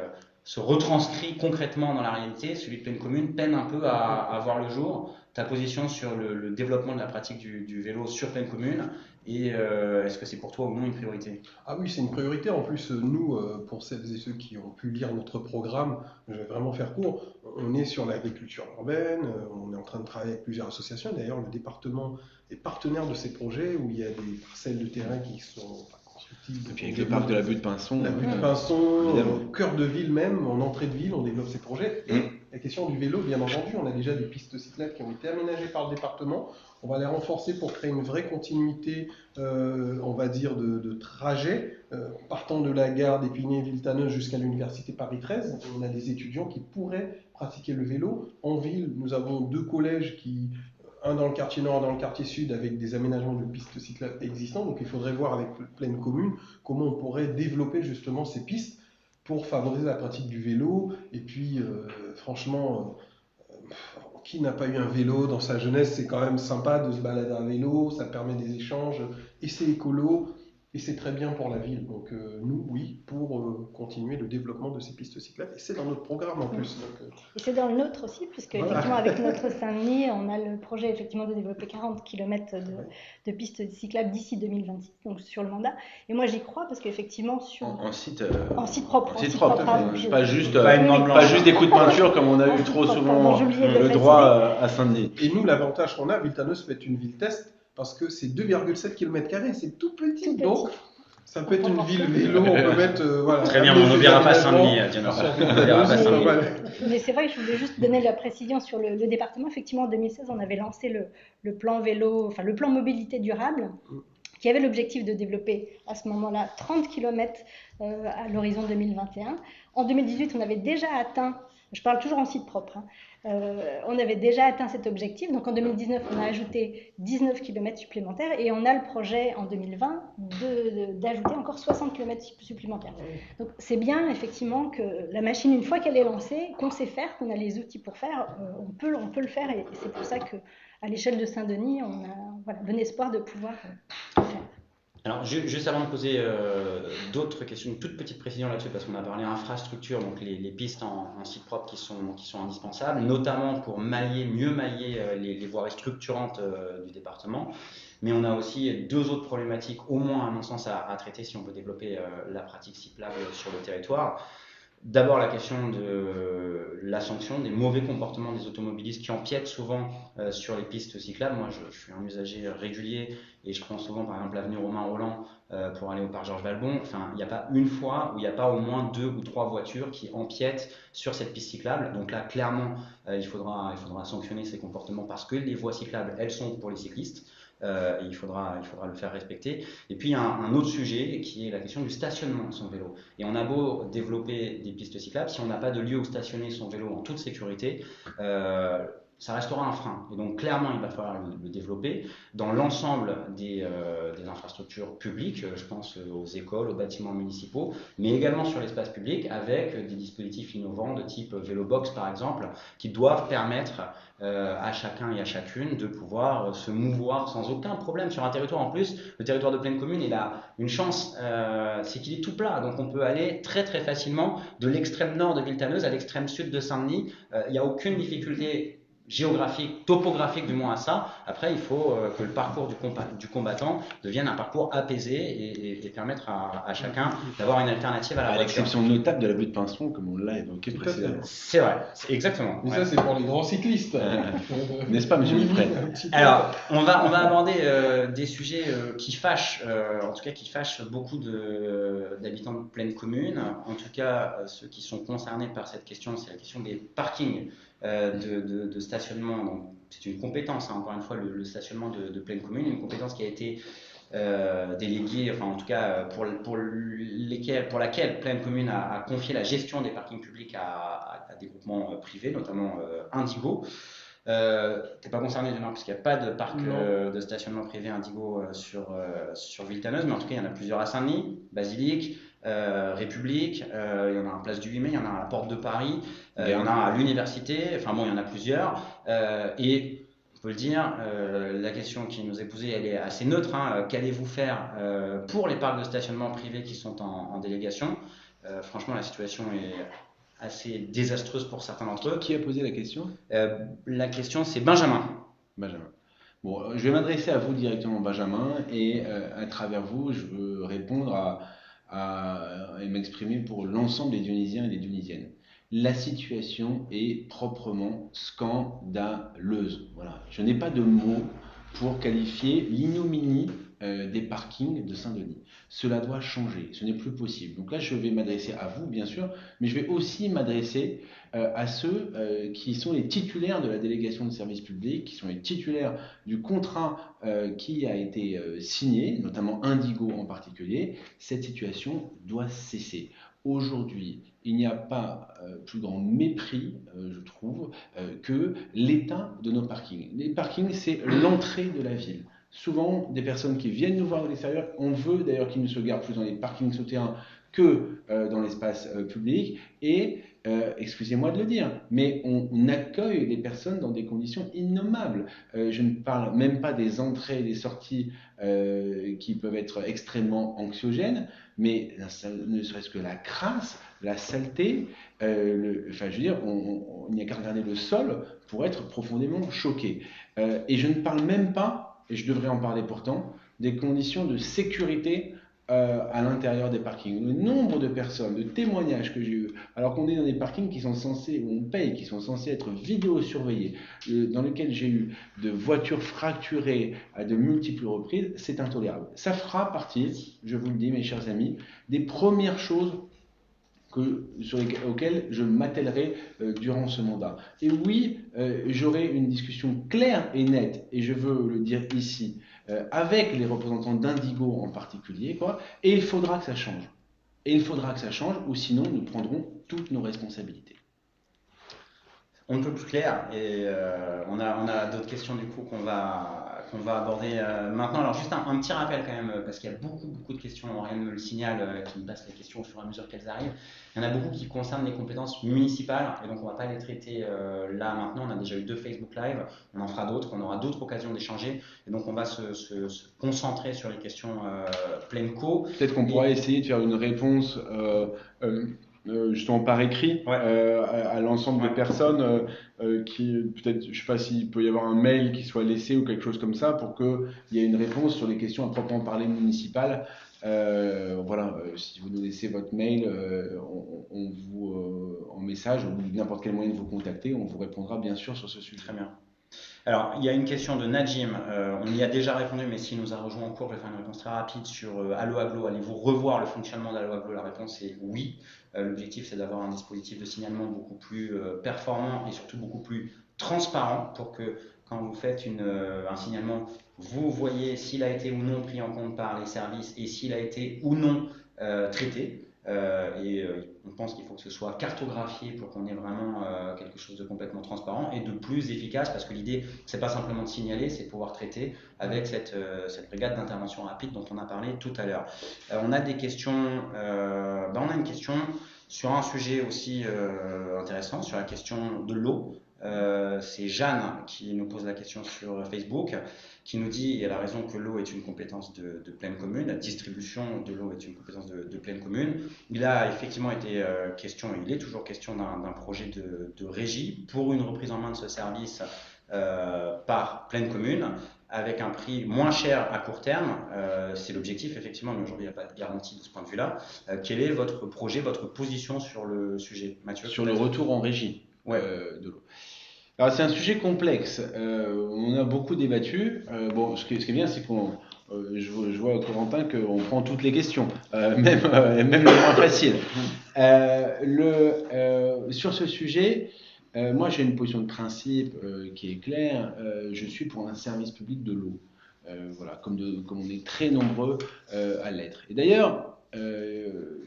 se retranscrit concrètement dans la réalité, celui de pleine commune peine un peu à voir le jour. Ta position sur le développement de la pratique du vélo sur pleine commune, et est-ce que c'est pour toi ou non une priorité ? Ah oui, c'est une priorité. En plus, nous, pour celles et ceux qui ont pu lire notre programme, je vais vraiment faire court, on est sur l'agriculture urbaine, on est en train de travailler avec plusieurs associations. D'ailleurs, le département est partenaire de ces projets où il y a des parcelles de terrain qui sont constructibles. Et puis avec le parc de la Butte de Pinson. La Butte de Pinson, au cœur de ville même, en entrée de ville, on développe ces projets. Et la question du vélo, bien entendu, on a déjà des pistes cyclables qui ont été aménagées par le département. On va les renforcer pour créer une vraie continuité, on va dire, de trajet, partant de la gare d'Épinay-Villetaneuse jusqu'à l'université Paris 13. On a des étudiants qui pourraient pratiquer le vélo. En ville, nous avons 2 collèges un dans le quartier nord, un dans le quartier sud, avec des aménagements de pistes cyclables existants. Donc il faudrait voir avec pleine commune comment on pourrait développer justement ces pistes pour favoriser la pratique du vélo. Et puis, franchement, qui n'a pas eu un vélo dans sa jeunesse ? C'est quand même sympa de se balader à vélo, ça permet des échanges, et c'est écolo. Et c'est très bien pour la ville. Donc nous, oui, pour continuer le développement de ces pistes cyclables. Et c'est dans notre programme en plus. Donc, Et c'est dans le nôtre aussi, puisque voilà. effectivement avec notre Saint-Denis, on a le projet effectivement de développer 40 km de pistes cyclables d'ici 2026, donc sur le mandat. Et moi j'y crois parce qu'effectivement sur En site propre, pas juste pas juste des coups de peinture comme on a eu trop propre, souvent pardon, j'ai oublié de le droit à Saint-Denis. Et nous, l'avantage qu'on a, Villetaneuse fait une ville test parce que c'est 2,7 km², c'est tout petit. Donc, ça peut être une ville vélo, on peut mettre. Voilà, très bien, on n'oubliera pas Saint-Denis, Mais c'est vrai que je voulais juste donner la précision sur le département. Effectivement, en 2016, on avait lancé le plan vélo, enfin le plan mobilité durable, qui avait l'objectif de développer à ce moment-là 30 km à l'horizon 2021. En 2018, on avait déjà atteint, je parle toujours en site propre, on avait déjà atteint cet objectif. Donc en 2019, on a ajouté 19 km supplémentaires et on a le projet en 2020 d'ajouter encore 60 km supplémentaires. Donc c'est bien effectivement que la machine, une fois qu'elle est lancée, qu'on sait faire, qu'on a les outils pour faire, on peut le faire et c'est pour ça qu'à l'échelle de Saint-Denis, on a bon espoir de pouvoir le faire. Alors, juste avant de poser d'autres questions, une toute petite précision là-dessus, parce qu'on a parlé infrastructure, donc les pistes en site propre qui sont indispensables, notamment pour mieux mallier les voiries structurantes du département. Mais on a aussi deux autres problématiques, au moins à mon sens, à traiter si on veut développer la pratique cyclable sur le territoire. D'abord, la question de la sanction, des mauvais comportements des automobilistes qui empiètent souvent sur les pistes cyclables. Moi, je suis un usager régulier et je prends souvent, par exemple, l'avenue Romain Rolland pour aller au parc Georges Valbon. Enfin, il n'y a pas une fois où il n'y a pas au moins 2 ou 3 voitures qui empiètent sur cette piste cyclable. Donc là, clairement, il faudra sanctionner ces comportements parce que les voies cyclables, elles sont pour les cyclistes. Et il faudra le faire respecter. Et puis il y a un autre sujet qui est la question du stationnement de son vélo. Et on a beau développer des pistes cyclables, si on n'a pas de lieu où stationner son vélo en toute sécurité, ça restera un frein. Et donc clairement, il va falloir le développer dans l'ensemble des infrastructures publiques, je pense aux écoles, aux bâtiments municipaux, mais également sur l'espace public avec des dispositifs innovants de type Vélobox par exemple, qui doivent permettre à chacun et à chacune de pouvoir se mouvoir sans aucun problème sur un territoire. En plus, le territoire de Plaine Commune, il a une chance, c'est qu'il est tout plat, donc on peut aller très très facilement de l'extrême nord de Villetaneuse à l'extrême sud de Saint-Denis. Il n'y a aucune difficulté géographique, topographique du moins à ça. Après, il faut que le parcours du combattant devienne un parcours apaisé et permettre à chacun d'avoir une alternative à la voiture. À l'exception notable de la butte Pinceron, comme on l'a évoqué précédemment. C'est vrai, exactement. Mais ça, c'est pour les grands cyclistes. N'est-ce pas, monsieur Dupré? Alors, on va aborder des sujets qui fâchent, en tout cas qui fâchent beaucoup d'habitants de Plaine Commune. En tout cas, ceux qui sont concernés par cette question, c'est la question des parkings de stationnement. Donc, c'est une compétence, encore une fois, le stationnement de Plaine Commune, une compétence qui a été déléguée, enfin en tout cas pour laquelle Plaine Commune a confié la gestion des parkings publics à des groupements privés, notamment Indigo. T'es pas concerné, Léonard, parce qu'il n'y a pas de parc de stationnement privé Indigo sur Villetaneuse, mais en tout cas il y en a plusieurs à Saint-Denis, Basilique, République, il y en a à Place du 8 mai, il y en a à la Porte de Paris, il y en a à l'université, enfin bon, il y en a plusieurs. Et on peut le dire, la question qui nous est posée, elle est assez neutre. Qu'allez-vous faire pour les parcs de stationnement privés qui sont en délégation? Franchement, la situation est assez désastreuse pour certains d'entre eux. Qui a posé la question? La question, c'est Benjamin. Bon, je vais m'adresser à vous directement, Benjamin, et à travers vous, je veux répondre et m'exprimer pour l'ensemble des Dionysiens et des Dionysiennes. La situation est proprement scandaleuse. Voilà. Je n'ai pas de mots pour qualifier l'ignominie des parkings de Saint-Denis. Cela doit changer, ce n'est plus possible. Donc là, je vais m'adresser à vous, bien sûr, mais je vais aussi m'adresser à ceux qui sont les titulaires de la délégation de service public, qui sont les titulaires du contrat qui a été signé, notamment Indigo en particulier. Cette situation doit cesser. Aujourd'hui, il n'y a pas plus grand mépris, je trouve, que l'état de nos parkings. Les parkings, c'est l'entrée de la ville. Souvent, des personnes qui viennent nous voir de l'extérieur, on veut d'ailleurs qu'ils ne se garent plus dans les parkings souterrains que dans l'espace public. Et excusez-moi de le dire, mais on accueille les personnes dans des conditions innommables. Je ne parle même pas des entrées et des sorties qui peuvent être extrêmement anxiogènes, mais ne serait-ce que la crasse, la saleté, enfin je veux dire, il n'y a qu'à regarder le sol pour être profondément choqué. Et je ne parle même pas, et je devrais en parler pourtant, des conditions de sécurité à l'intérieur des parkings. Le nombre de personnes, de témoignages que j'ai eu, alors qu'on est dans des parkings qui sont censés, où on paye, qui sont censés être vidéosurveillés, dans lesquels j'ai eu de voitures fracturées à de multiples reprises, c'est intolérable. Ça fera partie, je vous le dis mes chers amis, des premières choses auxquelles je m'attellerai durant ce mandat. Et oui, j'aurai une discussion claire et nette, et je veux le dire ici, avec les représentants d'Indigo en particulier, et il faudra que ça change. Et il faudra que ça change, ou sinon nous prendrons toutes nos responsabilités. On ne peut plus clair, et on a d'autres questions du coup qu'on va aborder maintenant. Alors juste un petit rappel quand même, parce qu'il y a beaucoup de questions, rien ne me le signale, qui me passent les questions au fur et à mesure qu'elles arrivent. Il y en a beaucoup qui concernent les compétences municipales, et donc on ne va pas les traiter là maintenant. On a déjà eu 2 Facebook Live, on en fera d'autres, on aura d'autres occasions d'échanger, et donc on va se concentrer sur les questions pleine co. Peut-être qu'on pourra essayer de faire une réponse justement par écrit à l'ensemble des personnes qui peut-être, je ne sais pas s'il peut y avoir un mail qui soit laissé ou quelque chose comme ça pour qu'il y ait une réponse sur les questions à proprement parler municipales. Si vous nous laissez votre mail on vous, en message ou n'importe quel moyen de vous contacter, on vous répondra bien sûr sur ce sujet. Très bien. Alors, il y a une question de Najim, on y a déjà répondu, mais s'il nous a rejoint en cours, je vais faire une réponse très rapide sur Allo Aglo. Allez-vous revoir le fonctionnement d'Allo Aglo? La réponse est oui. L'objectif, c'est d'avoir un dispositif de signalement beaucoup plus performant et surtout beaucoup plus transparent pour que quand vous faites un signalement, vous voyez s'il a été ou non pris en compte par les services et s'il a été ou non traité. On pense qu'il faut que ce soit cartographié pour qu'on ait vraiment quelque chose de complètement transparent et de plus efficace, parce que l'idée c'est pas simplement de signaler, c'est de pouvoir traiter avec cette brigade d'intervention rapide dont on a parlé tout à l'heure. On a des questions, on a une question sur un sujet aussi intéressant, sur la question de l'eau. C'est Jeanne qui nous pose la question sur Facebook, qui nous dit, et elle a raison, que l'eau est une compétence de pleine commune, la distribution de l'eau est une compétence de pleine commune. Il a effectivement été question, et il est toujours question d'un projet de régie pour une reprise en main de ce service par pleine commune, avec un prix moins cher à court terme. C'est l'objectif effectivement, mais aujourd'hui il n'y a pas de garantie de ce point de vue-là. Quel est votre projet, votre position sur le sujet, Mathieu? Sur le retour en régie de l'eau. Alors c'est un sujet complexe, on a beaucoup débattu. Ce qui est bien, c'est qu'on, je vois Corentin qu'on prend toutes les questions, même les moins faciles. Sur ce sujet, moi j'ai une position de principe qui est claire. Je suis pour un service public de l'eau, comme on est très nombreux à l'être. Et d'ailleurs,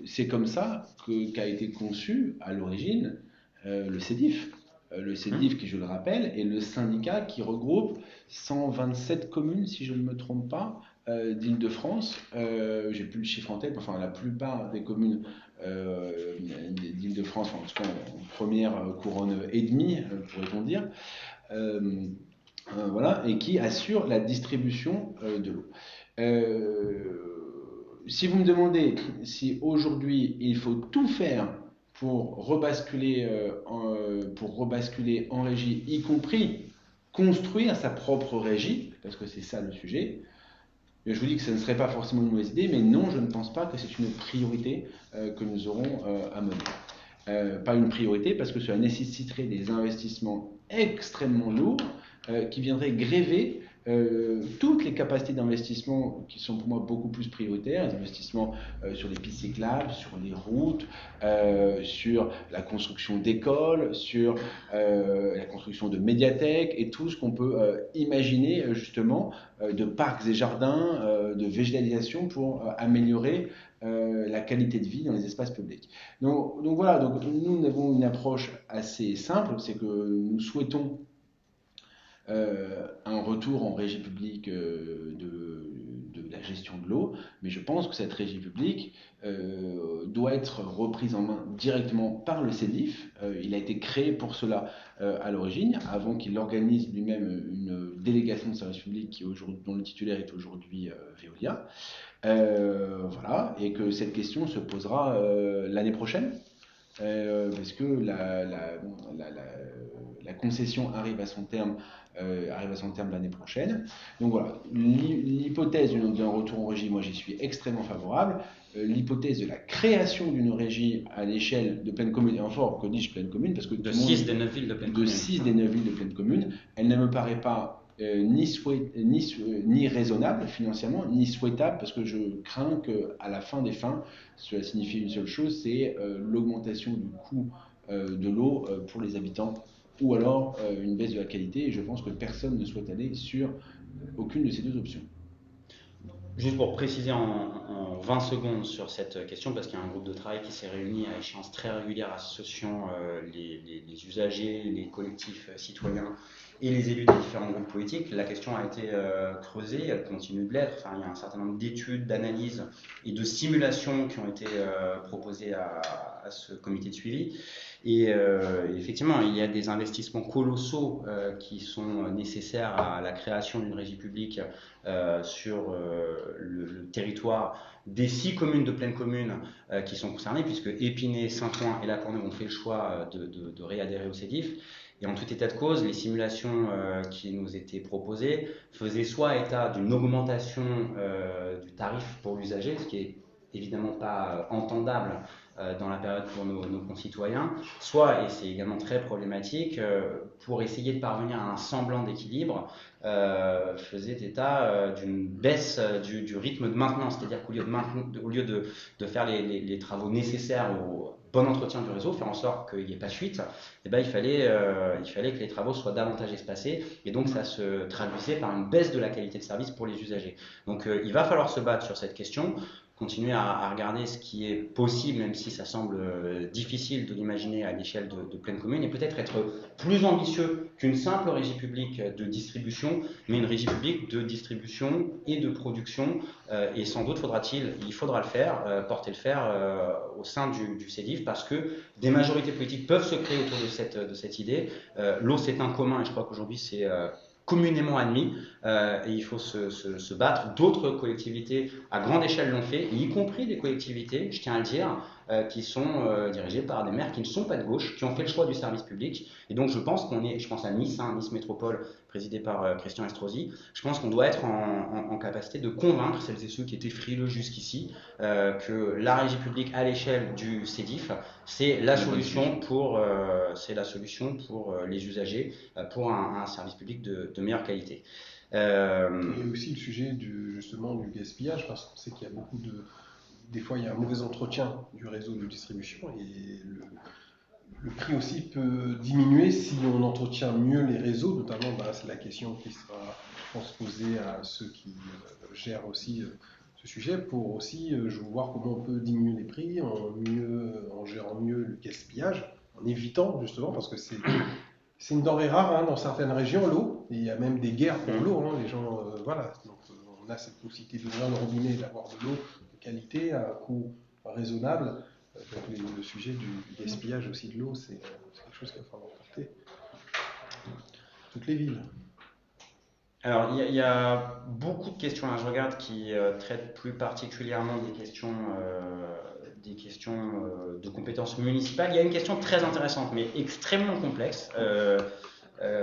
c'est comme ça qu'a été conçu à l'origine le CEDIF. Le CEDIF, qui je le rappelle, est le syndicat qui regroupe 127 communes, si je ne me trompe pas, d'Île-de-France. J'ai plus le chiffre en tête, enfin la plupart des communes d'Île-de-France, en tout cas en première couronne et demie, pourrait-on dire, et qui assure la distribution de l'eau. Si vous me demandez si aujourd'hui il faut tout faire pour rebasculer en régie, y compris construire sa propre régie, parce que c'est ça le sujet. Je vous dis que ce ne serait pas forcément une mauvaise idée, mais non, je ne pense pas que c'est une priorité que nous aurons à mener. Pas une priorité, parce que cela nécessiterait des investissements extrêmement lourds qui viendraient gréver toutes les capacités d'investissement qui sont pour moi beaucoup plus prioritaires, les investissements sur les pistes cyclables, sur les routes, sur la construction d'écoles, sur la construction de médiathèques et tout ce qu'on peut imaginer justement de parcs et jardins, de végétalisation pour améliorer la qualité de vie dans les espaces publics. Donc nous avons une approche assez simple, c'est que nous souhaitons un retour en régie publique de la gestion de l'eau, mais je pense que cette régie publique doit être reprise en main directement par le CEDIF. Il a été créé pour cela à l'origine, avant qu'il organise lui-même une délégation de service public dont le titulaire est aujourd'hui Veolia. Voilà, et que cette question se posera l'année prochaine. Parce que la concession arrive à son terme l'année prochaine. Donc voilà, l'hypothèse d'un retour en régie, moi j'y suis extrêmement favorable. L'hypothèse de la création d'une régie à l'échelle de pleine commune, et enfin, que dis-je pleine commune, parce que de 6 des 9 villes de pleine commune. De 6 des 9 villes de pleine commune, elle ne me paraît pas ni raisonnable financièrement, ni souhaitable, parce que je crains qu'à la fin des fins, cela signifie une seule chose, c'est l'augmentation du coût de l'eau pour les habitants, ou alors une baisse de la qualité, et je pense que personne ne souhaite aller sur aucune de ces deux options. Juste pour préciser en 20 secondes sur cette question, parce qu'il y a un groupe de travail qui s'est réuni à échéance très régulière, associant les usagers, les collectifs citoyens et les élus des différents groupes politiques. La question a été creusée, elle continue de l'être. Enfin, il y a un certain nombre d'études, d'analyses et de simulations qui ont été proposées à ce comité de suivi. Et effectivement, il y a des investissements colossaux qui sont nécessaires à la création d'une régie publique sur le territoire des 6 communes de pleine commune qui sont concernées, puisque Épinay, Saint-Ouen et La Courneuve ont fait le choix de réadhérer au CEDIF. Et en tout état de cause, les simulations qui nous étaient proposées faisaient soit état d'une augmentation du tarif pour l'usager, ce qui est évidemment pas entendable dans la période pour nos concitoyens, soit, et c'est également très problématique, pour essayer de parvenir à un semblant d'équilibre, faisait état d'une baisse du rythme de maintenance, c'est-à-dire qu'au lieu de faire les travaux nécessaires au bon entretien du réseau, faire en sorte qu'il n'y ait pas de fuite, eh ben, il fallait que les travaux soient davantage espacés, et donc ça se traduisait par une baisse de la qualité de service pour les usagers. Donc il va falloir se battre sur cette question, continuer à regarder ce qui est possible, même si ça semble difficile de l'imaginer à l'échelle de pleine commune, et peut-être être plus ambitieux qu'une simple régie publique de distribution, mais une régie publique de distribution et de production, et sans doute il faudra le faire, porter le fer au sein du CEDIF, parce que des majorités politiques peuvent se créer autour de cette idée. L'eau, c'est un commun, et je crois qu'aujourd'hui c'est communément admis, et il faut se battre. D'autres collectivités à grande échelle l'ont fait, y compris des collectivités, je tiens à le dire, qui sont dirigées par des maires qui ne sont pas de gauche, qui ont fait le choix du service public. Et donc je pense à Nice, Nice Métropole, présidée par Christian Estrosi, je pense qu'on doit être en capacité de convaincre celles et ceux qui étaient frileux jusqu'ici que la régie publique à l'échelle du CEDIF, c'est la solution pour les usagers, pour un service public de meilleure qualité. Il y a aussi le sujet justement du gaspillage, parce qu'on sait qu'il y a beaucoup des fois il y a un mauvais entretien du réseau de distribution, et le prix aussi peut diminuer si on entretient mieux les réseaux, notamment c'est la question qui sera, je pense, posée à ceux qui gèrent aussi ce sujet, pour aussi voir comment on peut diminuer les prix en gérant mieux le gaspillage, en évitant justement, parce que c'est une denrée rare dans certaines régions, l'eau, et il y a même des guerres pour l'eau, les gens, voilà, donc on a cette possibilité d'ouvrir le robinet et d'avoir de l'eau de qualité à un coût raisonnable. Donc le sujet du gaspillage aussi de l'eau, c'est quelque chose qu'il va falloir porter toutes les villes. Alors il y a beaucoup de questions, je regarde, qui traitent plus particulièrement des questions de compétences municipales. Il y a une question très intéressante, mais extrêmement complexe,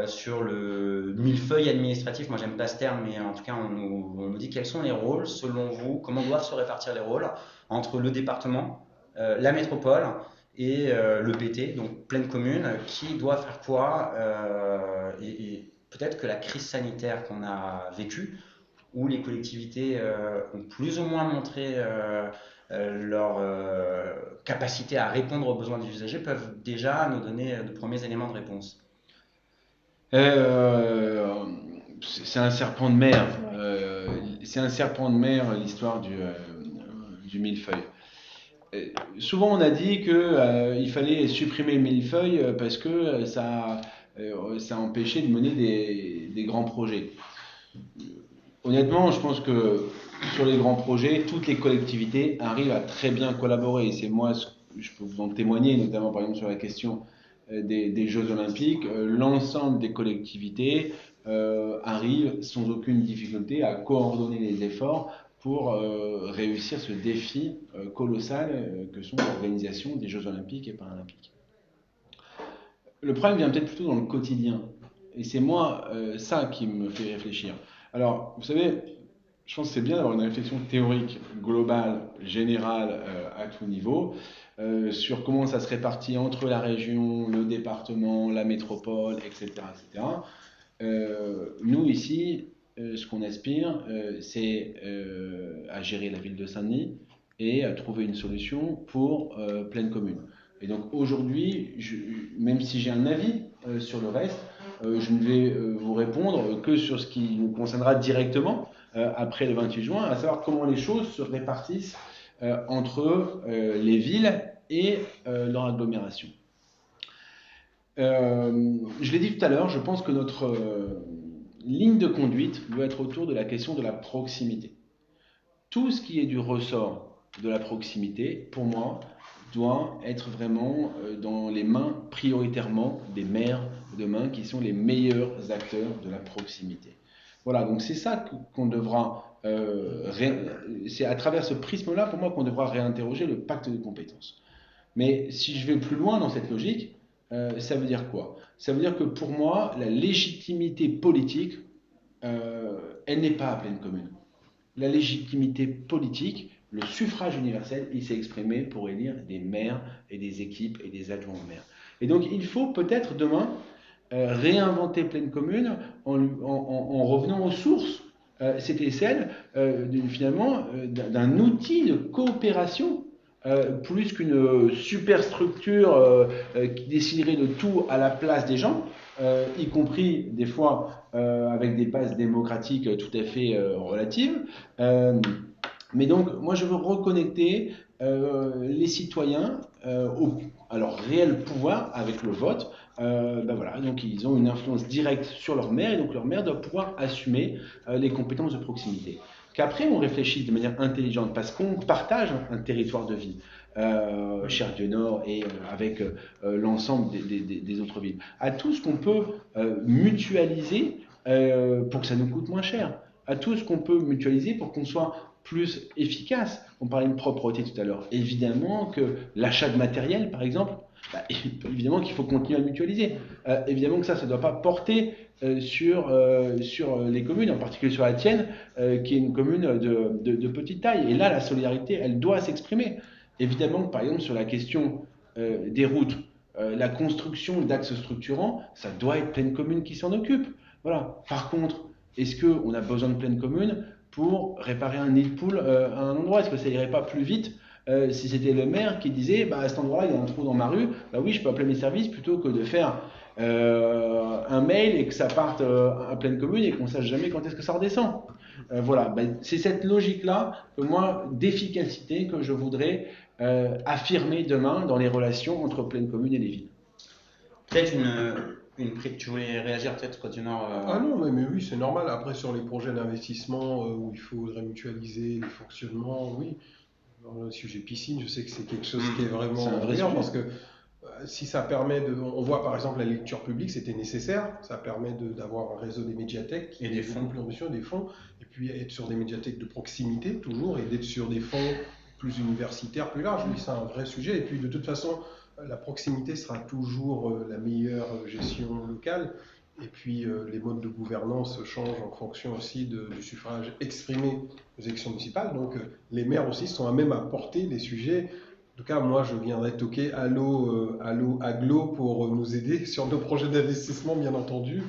sur le millefeuille administratif. Moi, j'aime pas ce terme, mais en tout cas, on nous dit quels sont les rôles, selon vous, comment doivent se répartir les rôles entre le département, la métropole et le PT, donc pleine commune, qui doit faire quoi, et peut-être que la crise sanitaire qu'on a vécue, où les collectivités ont plus ou moins montré leur capacité à répondre aux besoins des usagers, peuvent déjà nous donner de premiers éléments de réponse. C'est un serpent de mer. C'est un serpent de mer, l'histoire du millefeuille. Souvent, on a dit qu'il fallait supprimer le millefeuille parce que ça empêchait de mener des grands projets. Honnêtement, je pense que sur les grands projets, toutes les collectivités arrivent à très bien collaborer. Et c'est moi, je peux vous en témoigner, notamment par exemple sur la question des Jeux Olympiques. L'ensemble des collectivités arrivent sans aucune difficulté à coordonner les efforts pour réussir ce défi colossal que sont l'organisation des Jeux Olympiques et Paralympiques. Le problème vient peut-être plutôt dans le quotidien. Et c'est moi ça qui me fait réfléchir. Alors, vous savez, je pense que c'est bien d'avoir une réflexion théorique, globale, générale, à tout niveau, sur comment ça se répartit entre la région, le département, la métropole, etc. etc. Nous, ici, ce qu'on aspire, c'est à gérer la ville de Saint-Denis et à trouver une solution pour Plaine Commune. Et donc aujourd'hui, même si j'ai un avis sur le reste, je ne vais vous répondre que sur ce qui nous concernera directement après le 28 juin, à savoir comment les choses se répartissent entre les villes et leur agglomération. Je l'ai dit tout à l'heure, je pense que notre ligne de conduite doit être autour de la question de la proximité. Tout ce qui est du ressort de la proximité, pour moi, doit être vraiment dans les mains prioritairement des maires demain, qui sont les meilleurs acteurs de la proximité. Voilà, donc c'est ça qu'on devra, c'est à travers ce prisme-là, pour moi, qu'on devra réinterroger le pacte de compétences. Mais si je vais plus loin dans cette logique, ça veut dire quoi? Ça veut dire que pour moi, la légitimité politique, elle n'est pas à Plaine Commune. La légitimité politique, le suffrage universel, il s'est exprimé pour élire des maires et des équipes et des adjoints au maire. Et donc il faut peut-être demain réinventer Plaine Commune en revenant aux sources. C'était celle finalement d'un outil de coopération plus qu'une superstructure qui déciderait de tout à la place des gens, y compris des fois avec des bases démocratiques tout à fait relatives. Mais donc, moi, je veux reconnecter les citoyens à leur réel pouvoir avec le vote. Voilà, donc ils ont une influence directe sur leur maire, et donc leur maire doit pouvoir assumer les compétences de proximité. Qu'après, on réfléchisse de manière intelligente, parce qu'on partage un territoire de vie, cher Dieu Nord, et avec l'ensemble des autres villes, à tout ce qu'on peut mutualiser pour que ça nous coûte moins cher, à tout ce qu'on peut mutualiser pour qu'on soit plus efficace. On parlait de propreté tout à l'heure. Évidemment que l'achat de matériel, par exemple, évidemment qu'il faut continuer à mutualiser. Évidemment que ça ne doit pas porter sur les communes, en particulier sur la tienne, qui est une commune de petite taille. Et là, la solidarité, elle doit s'exprimer. Évidemment que, par exemple, sur la question des routes, la construction d'axes structurants, ça doit être Plaine Commune qui s'en occupe. Voilà. Par contre, est-ce qu'on a besoin de Plaine Commune pour réparer un nid de poule à un endroit? Est-ce que ça irait pas plus vite si c'était le maire qui disait à cet endroit-là, il y a un trou dans ma rue, oui, je peux appeler mes services plutôt que de faire un mail et que ça parte à Plaine Commune et qu'on ne sache jamais quand est-ce que ça redescend. Voilà, c'est cette logique-là que moi, d'efficacité, que je voudrais affirmer demain dans les relations entre Plaine Commune et les villes. Peut-être tu voulais réagir peut-être, Codionor Ah non, mais oui, c'est normal. Après, sur les projets d'investissement où il faudrait mutualiser les fonctionnements, oui. Dans le sujet piscine, je sais que c'est quelque chose qui est vraiment important parce que si ça permet on voit par exemple la lecture publique, c'était nécessaire. Ça permet d'avoir un réseau des médiathèques qui et des fonds, des fonds, et puis être sur des médiathèques de proximité toujours, et d'être sur des fonds plus universitaires, plus larges. Oui, c'est un vrai sujet. Et puis de toute façon, la proximité sera toujours la meilleure gestion locale. Et puis les modes de gouvernance changent en fonction aussi du suffrage exprimé aux élections municipales. Donc les maires aussi sont à même à porter les sujets. En tout cas, moi, je viendrai toquer Allo Aglo pour nous aider sur nos projets d'investissement, bien entendu,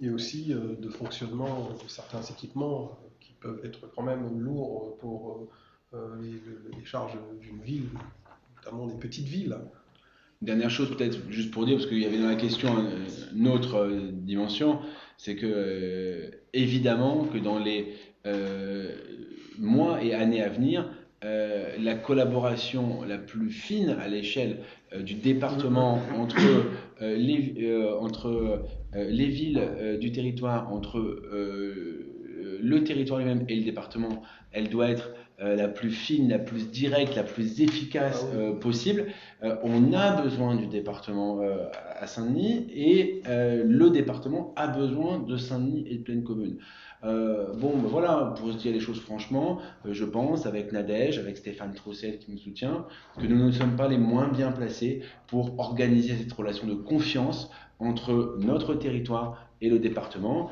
et aussi de fonctionnement de certains équipements qui peuvent être quand même lourds pour les charges d'une ville, notamment des petites villes. Dernière chose, peut-être juste pour dire, parce qu'il y avait dans la question une autre dimension, c'est que évidemment que dans les mois et années à venir, la collaboration la plus fine à l'échelle du département entre les villes du territoire, entre le territoire lui-même et le département, elle doit être la plus fine, la plus directe, la plus efficace possible. On a besoin du département à Saint-Denis et le département a besoin de Saint-Denis et de Plaine Commune. Voilà, pour se dire les choses franchement, je pense, avec Nadège, avec Stéphane Trousset qui nous soutient, que nous ne sommes pas les moins bien placés pour organiser cette relation de confiance entre notre territoire et le département.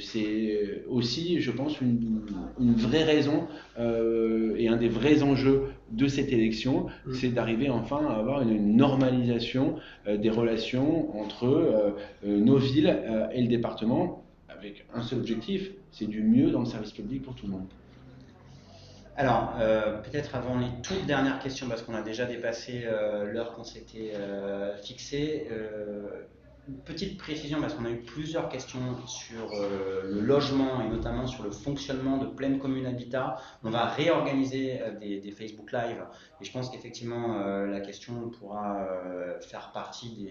C'est aussi, je pense, une vraie raison et un des vrais enjeux de cette élection, c'est d'arriver enfin à avoir une normalisation des relations entre nos villes et le département, avec un seul objectif, c'est du mieux dans le service public pour tout le monde. Alors, peut-être avant les toutes dernières questions, parce qu'on a déjà dépassé l'heure qu'on s'était fixée, une petite précision, parce qu'on a eu plusieurs questions sur le logement et notamment sur le fonctionnement de Plaine Commune Habitat. On va réorganiser des Facebook Live et je pense qu'effectivement la question pourra faire partie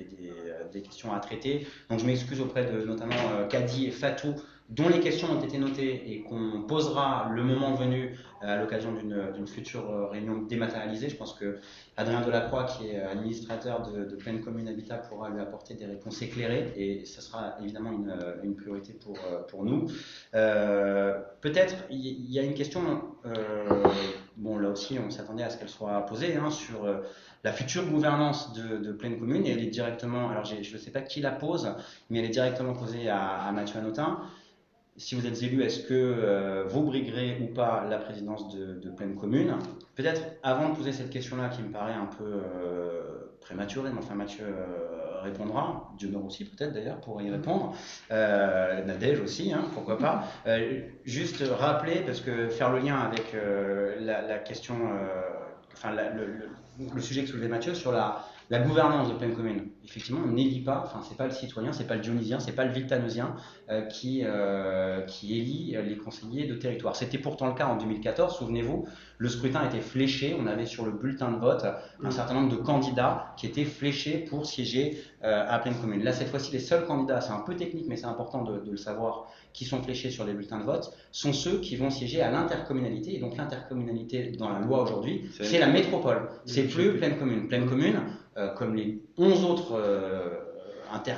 des questions à traiter. Donc je m'excuse auprès de notamment Kadi et Fatou, dont les questions ont été notées et qu'on posera le moment venu à l'occasion d'une future réunion dématérialisée. Je pense que Adrien Delacroix, qui est administrateur de Plaine Commune Habitat, pourra lui apporter des réponses éclairées et ce sera évidemment une priorité pour nous. Peut-être, il y a une question, là aussi on s'attendait à ce qu'elle soit posée, sur la future gouvernance de Plaine Commune, et elle est directement, alors je ne sais pas qui la pose, mais elle est directement posée à Mathieu Hanotin. Si vous êtes élu, est-ce que vous briguerez ou pas la présidence de Plaine Commune? Peut-être avant de poser cette question-là qui me paraît un peu prématurée, mais enfin Mathieu répondra, Dionor aussi peut-être d'ailleurs pour y répondre, Nadège aussi, pourquoi pas. Juste rappeler, parce que faire le lien avec la question, le sujet que soulevait Mathieu sur la gouvernance de Plaine Commune. Effectivement, on n'élit pas, c'est pas le citoyen, c'est pas le dionysien, c'est pas le viltanosien qui élit les conseillers de territoire. C'était pourtant le cas en 2014, souvenez-vous, le scrutin était fléché, on avait sur le bulletin de vote un certain nombre de candidats qui étaient fléchés pour siéger à Plaine Commune. Là, cette fois-ci, les seuls candidats, c'est un peu technique, mais c'est important de le savoir, qui sont fléchés sur les bulletins de vote, sont ceux qui vont siéger à l'intercommunalité. Et donc l'intercommunalité, dans la loi aujourd'hui, c'est la métropole, c'est plus Plaine Commune. Plaine Commune, comme les 11 autres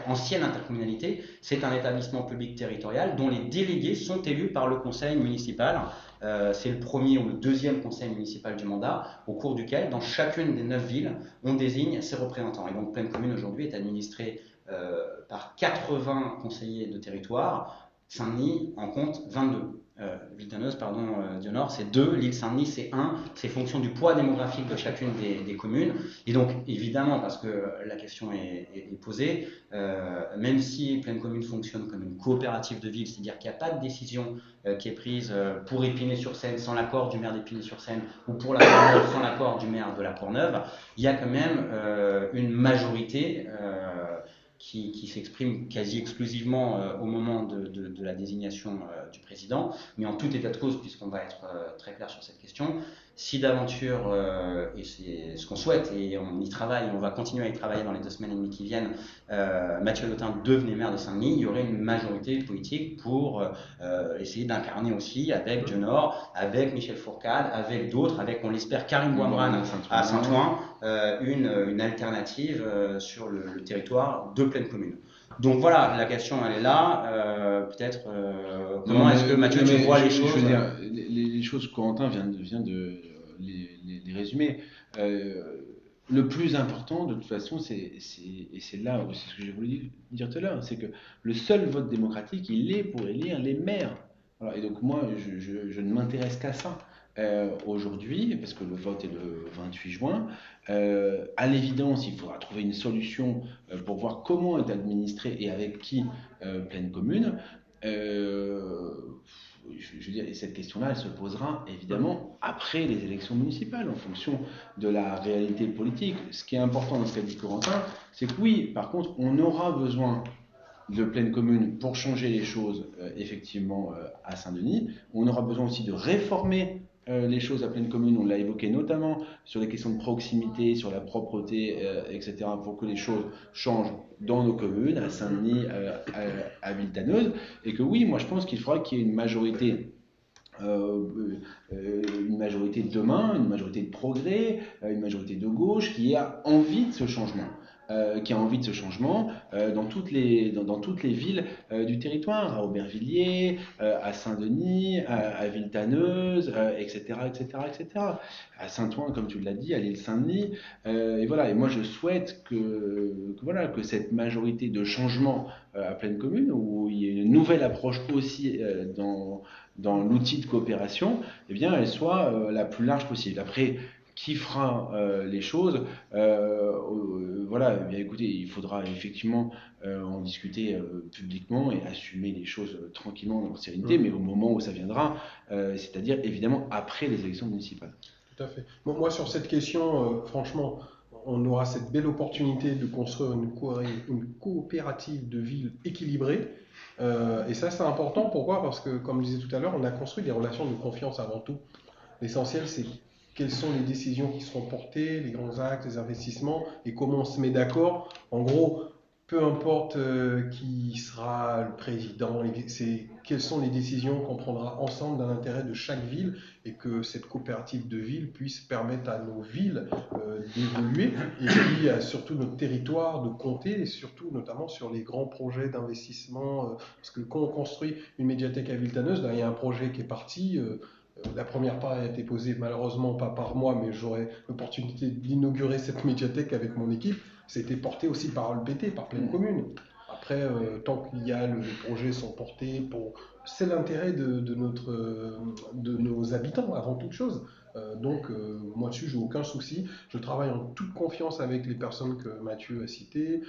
anciennes intercommunalités, c'est un établissement public territorial dont les délégués sont élus par le conseil municipal. C'est le premier ou le deuxième conseil municipal du mandat, au cours duquel, dans chacune des 9 villes, on désigne ses représentants. Et donc Plaine Commune aujourd'hui est administrée par 80 conseillers de territoire. Saint-Denis en compte 22. Villetaneuse, Dionor, c'est 2, l'île Saint-Denis, c'est 1. C'est fonction du poids démographique de chacune des communes. Et donc, évidemment, parce que la question est posée, même si Plaine Commune fonctionne comme une coopérative de ville, c'est-à-dire qu'il n'y a pas de décision qui est prise pour Épinay-sur-Seine sans l'accord du maire d'Épinay-sur-Seine ou pour la Courneuve sans l'accord du maire de la Courneuve, il y a quand même une majorité qui s'exprime quasi exclusivement au moment de la désignation du président. Mais en tout état de cause, puisqu'on va être très clair sur cette question, si d'aventure, et c'est ce qu'on souhaite, et on y travaille, on va continuer à y travailler dans les 2 semaines et demie qui viennent, Mathieu Hanotin devenait maire de Saint-Denis, il y aurait une majorité politique pour essayer d'incarner aussi avec Dionor, avec Michel Fourcade, avec d'autres, avec, on l'espère, Karim Bouamran à Saint-Ouen, une alternative sur le territoire de Plaine Commune. Donc voilà, la question elle est là. Peut-être comment est-ce que Mathieu tu vois les choses? Je veux dire, les choses, Corentin vient de les résumer. Le plus important, de toute façon, et c'est là, c'est ce que j'ai voulu dire tout à l'heure, c'est que le seul vote démocratique, il est pour élire les maires. Voilà, et donc moi, je ne m'intéresse qu'à ça. Aujourd'hui, parce que le vote est le 28 juin, à l'évidence, il faudra trouver une solution pour voir comment est administrée et avec qui Plaine Commune. Je veux dire, et cette question-là, elle se posera évidemment après les élections municipales, en fonction de la réalité politique. Ce qui est important dans ce qu'a dit Corentin, c'est que oui, par contre, on aura besoin de Plaine Commune pour changer les choses, effectivement, à Saint-Denis. On aura besoin aussi de réformer les choses à pleine commune, on l'a évoqué notamment sur les questions de proximité, sur la propreté, etc., pour que les choses changent dans nos communes, à Saint-Denis, à Villetaneuse, et que oui, moi je pense qu'il faudra qu'il y ait une majorité demain, une majorité de progrès, une majorité de gauche qui a envie de ce changement. Dans toutes les villes du territoire, à Aubervilliers, à Saint-Denis, à Villetaneuse, etc., etc., etc. À Saint-Ouen, comme tu l'as dit, à l'île Saint-Denis. Et voilà. Et moi, je souhaite que cette majorité de changement à pleine commune, où il y ait une nouvelle approche aussi dans l'outil de coopération, eh bien, elle soit la plus large possible. Après, qui fera les choses voilà, eh bien, écoutez, il faudra effectivement en discuter publiquement et assumer les choses tranquillement dans sérénité, mais au moment où ça viendra, c'est-à-dire évidemment après les élections municipales. Tout à fait. Bon, moi, sur cette question, franchement, on aura cette belle opportunité de construire une coopérative de ville équilibrée. Et ça, c'est important. Pourquoi? Parce que, comme je disais tout à l'heure, on a construit des relations de confiance avant tout. L'essentiel, c'est quelles sont les décisions qui seront portées, les grands actes, les investissements, et comment on se met d'accord. En gros, peu importe qui sera le président, quelles sont les décisions qu'on prendra ensemble dans l'intérêt de chaque ville, et que cette coopérative de ville puisse permettre à nos villes d'évoluer, et puis surtout notre territoire de compter, et surtout notamment sur les grands projets d'investissement, parce que quand on construit une médiathèque à Villetaneuse, là, il y a un projet qui est parti. La première part a été posée malheureusement pas par moi, mais j'aurai l'opportunité d'inaugurer cette médiathèque avec mon équipe. C'était porté aussi par LPT, par pleine commune. Après, tant qu'il y a les projets sont portés, c'est l'intérêt de nos habitants avant toute chose. Donc moi dessus, j'ai aucun souci. Je travaille en toute confiance avec les personnes que Mathieu a citées,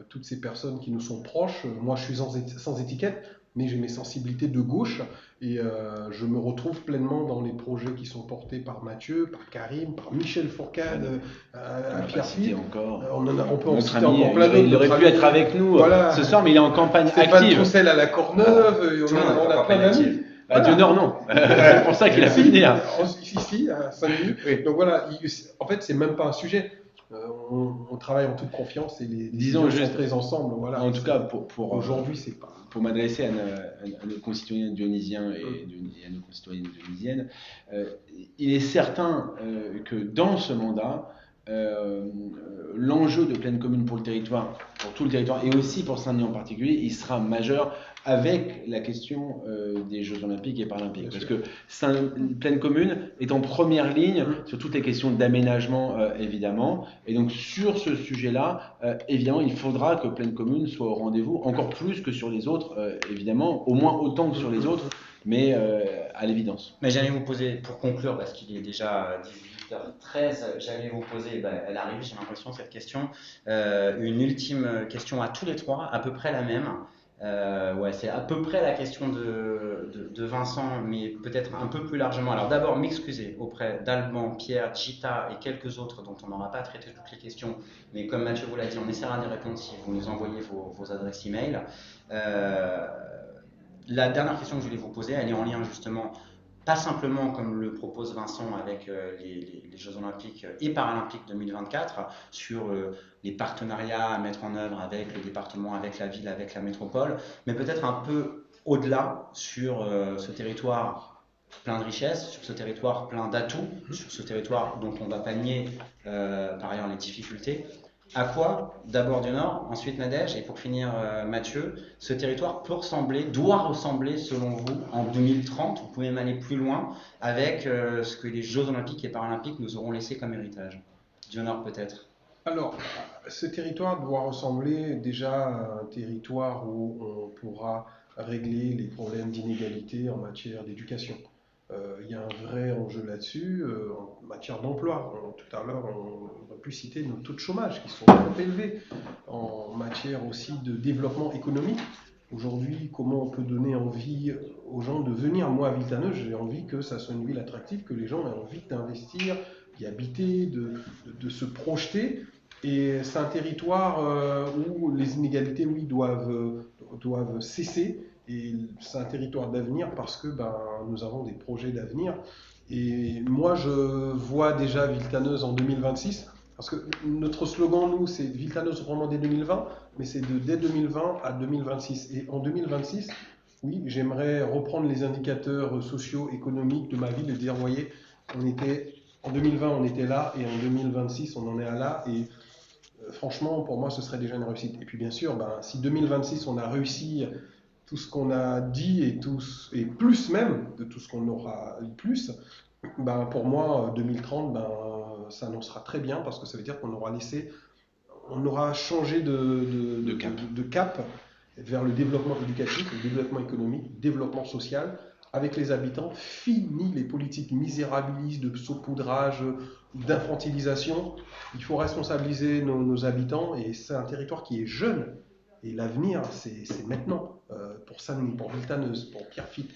toutes ces personnes qui nous sont proches. Moi, je suis sans étiquette, mais j'ai mes sensibilités de gauche, et je me retrouve pleinement dans les projets qui sont portés par Mathieu, par Karim, par Michel Fourcade, à Pierre-Philippe. On peut en citer encore plein d'autres. Il aurait pu être avec nous ce soir, mais il est en campagne Stéphane active. Troussel à la Courneuve, on a plein d'amis. À Dieu-Nord, non. C'est pour ça qu'il a pu venir. Ici, à Saint-Denis. Oui. Donc voilà, en fait, c'est même pas un sujet. On travaille en toute confiance et les décisions sont prises ensemble. Voilà. En tout cas, pour aujourd'hui, c'est pas. Pour m'adresser à nos concitoyens dionysiens et à nos concitoyennes dionysiennes, il est certain que dans ce mandat, l'enjeu de pleine commune pour le territoire, pour tout le territoire et aussi pour Saint-Denis en particulier, il sera majeur avec la question des Jeux Olympiques et Paralympiques. Parce que pleine commune est en première ligne sur toutes les questions d'aménagement, évidemment. Et donc, sur ce sujet-là, évidemment, il faudra que pleine commune soit au rendez-vous, encore plus que sur les autres, évidemment, au moins autant que sur les autres, mais à l'évidence. Mais j'allais vous poser, pour conclure, parce qu'il est déjà 18h13, j'allais vous poser, elle arrive, j'ai l'impression, cette question, une ultime question à tous les trois, à peu près la même. C'est à peu près la question de Vincent, mais peut-être un peu plus largement. Alors d'abord, m'excuser auprès d'Alban, Pierre, Gita et quelques autres dont on n'aura pas traité toutes les questions, mais comme Mathieu vous l'a dit, on essaiera d'y répondre si vous nous envoyez vos adresses e-mail. La dernière question que je voulais vous poser, elle est en lien justement, pas simplement comme le propose Vincent avec les Jeux Olympiques et Paralympiques 2024, sur les partenariats à mettre en œuvre avec le département, avec la ville, avec la métropole, mais peut-être un peu au-delà sur ce territoire plein de richesses, sur ce territoire plein d'atouts, sur ce territoire dont on ne va pas nier par ailleurs les difficultés. À quoi, d'abord du Nord, ensuite Nadège, et pour finir Mathieu, ce territoire doit ressembler selon vous en 2030, vous pouvez même aller plus loin, avec ce que les Jeux Olympiques et Paralympiques nous auront laissé comme héritage. Du Nord peut-être. Alors, ce territoire doit ressembler déjà à un territoire où on pourra régler les problèmes d'inégalité en matière d'éducation. Il y a un vrai enjeu là-dessus, en matière d'emploi. Tout à l'heure, on a pu citer nos taux de chômage qui sont trop élevés, en matière aussi de développement économique. Aujourd'hui, comment on peut donner envie aux gens de venir? Moi, à Villetaneuse, j'ai envie que ça soit une ville attractive, que les gens aient envie d'investir, d'y habiter, de se projeter. Et c'est un territoire où les inégalités, oui, doivent cesser. Et c'est un territoire d'avenir parce que nous avons des projets d'avenir. Et moi, je vois déjà Villetaneuse en 2026, parce que notre slogan, nous, c'est Villetaneuse Romandie 2020, mais c'est dès 2020 à 2026. Et en 2026, oui, j'aimerais reprendre les indicateurs sociaux, économiques de ma ville et dire, voyez, en 2020, on était là, et en 2026, on en est à là. Et franchement, pour moi, ce serait déjà une réussite. Et puis, bien sûr, si 2026, on a réussi tout ce qu'on a dit et plus même de tout ce qu'on aura eu plus, pour moi, 2030, ça annoncera très bien parce que ça veut dire qu'on aura changé de cap vers le développement éducatif, le développement économique, le développement social avec les habitants. Fini les politiques misérabilistes de saupoudrage, d'infantilisation. Il faut responsabiliser nos habitants et c'est un territoire qui est jeune. Et l'avenir, c'est maintenant, pour Saint-Denis, pour Villetaneuse, pour Pierrefitte,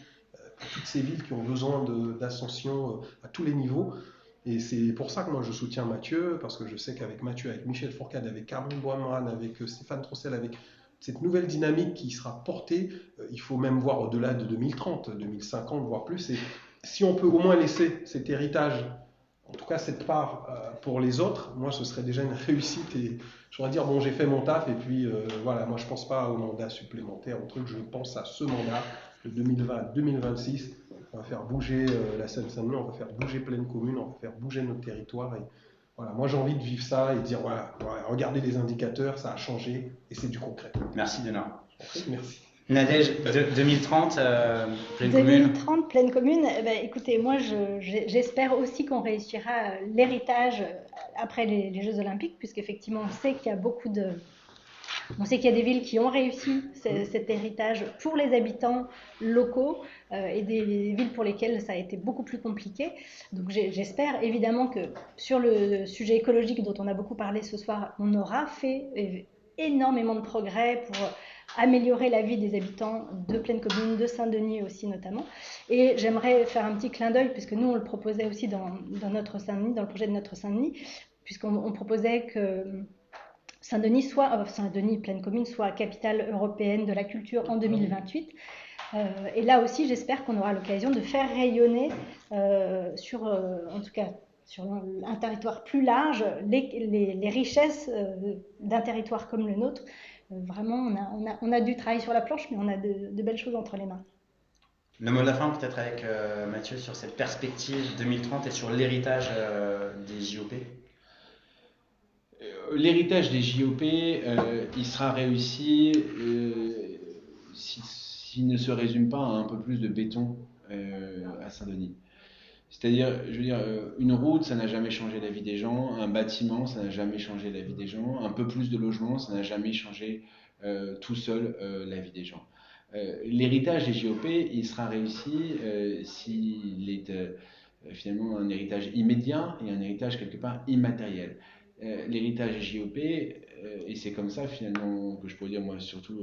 pour toutes ces villes qui ont besoin d'ascension à tous les niveaux. Et c'est pour ça que moi je soutiens Mathieu, parce que je sais qu'avec Mathieu, avec Michel Fourcade, avec Caroline Boimran, avec Stéphane Troussel, avec cette nouvelle dynamique qui sera portée, il faut même voir au-delà de 2030, 2050, voire plus. Et si on peut au moins laisser cet héritage, en tout cas cette part pour les autres, moi ce serait déjà une réussite. Et je voudrais dire, bon, j'ai fait mon taf, et puis voilà, moi je ne pense pas au mandat supplémentaire, au truc, je pense à ce mandat de 2020 à 2026. On va faire bouger la Seine-Saint-Denis, on va faire bouger Plaine Commune, on va faire bouger notre territoire. Et voilà, moi j'ai envie de vivre ça et de dire, voilà, regardez les indicateurs, ça a changé, et c'est du concret. Merci Denard. Merci. Nadège, 2030, Plaine Commune. 2030, Plaine Commune, écoutez, moi j'espère aussi qu'on réussira l'héritage après les Jeux Olympiques, puisqu'effectivement on sait qu'il y a des villes qui ont réussi cet héritage pour les habitants locaux et des villes pour lesquelles ça a été beaucoup plus compliqué. Donc j'espère évidemment que sur le sujet écologique dont on a beaucoup parlé ce soir, on aura fait énormément de progrès pour améliorer la vie des habitants de Plaine Commune, de Saint-Denis aussi notamment. Et j'aimerais faire un petit clin d'œil, puisque nous on le proposait aussi dans notre Saint-Denis, dans le projet de notre Saint-Denis, puisqu'on proposait que Saint-Denis, Plaine Commune, soit capitale européenne de la culture en 2028. Et là aussi, j'espère qu'on aura l'occasion de faire rayonner sur un territoire plus large les richesses d'un territoire comme le nôtre. Vraiment, on a du travail sur la planche, mais on a de belles choses entre les mains. Le mot de la fin peut-être avec Mathieu sur cette perspective 2030 et sur l'héritage des JOP. L'héritage des JOP, il sera réussi s'il ne se résume pas à un peu plus de béton à Saint-Denis. C'est-à-dire, je veux dire, une route, ça n'a jamais changé la vie des gens, un bâtiment, ça n'a jamais changé la vie des gens, un peu plus de logement, ça n'a jamais changé tout seul la vie des gens. L'héritage des JOP, il sera réussi s'il est finalement un héritage immédiat et un héritage quelque part immatériel. L'héritage des JOP, et c'est comme ça finalement que je pourrais dire moi surtout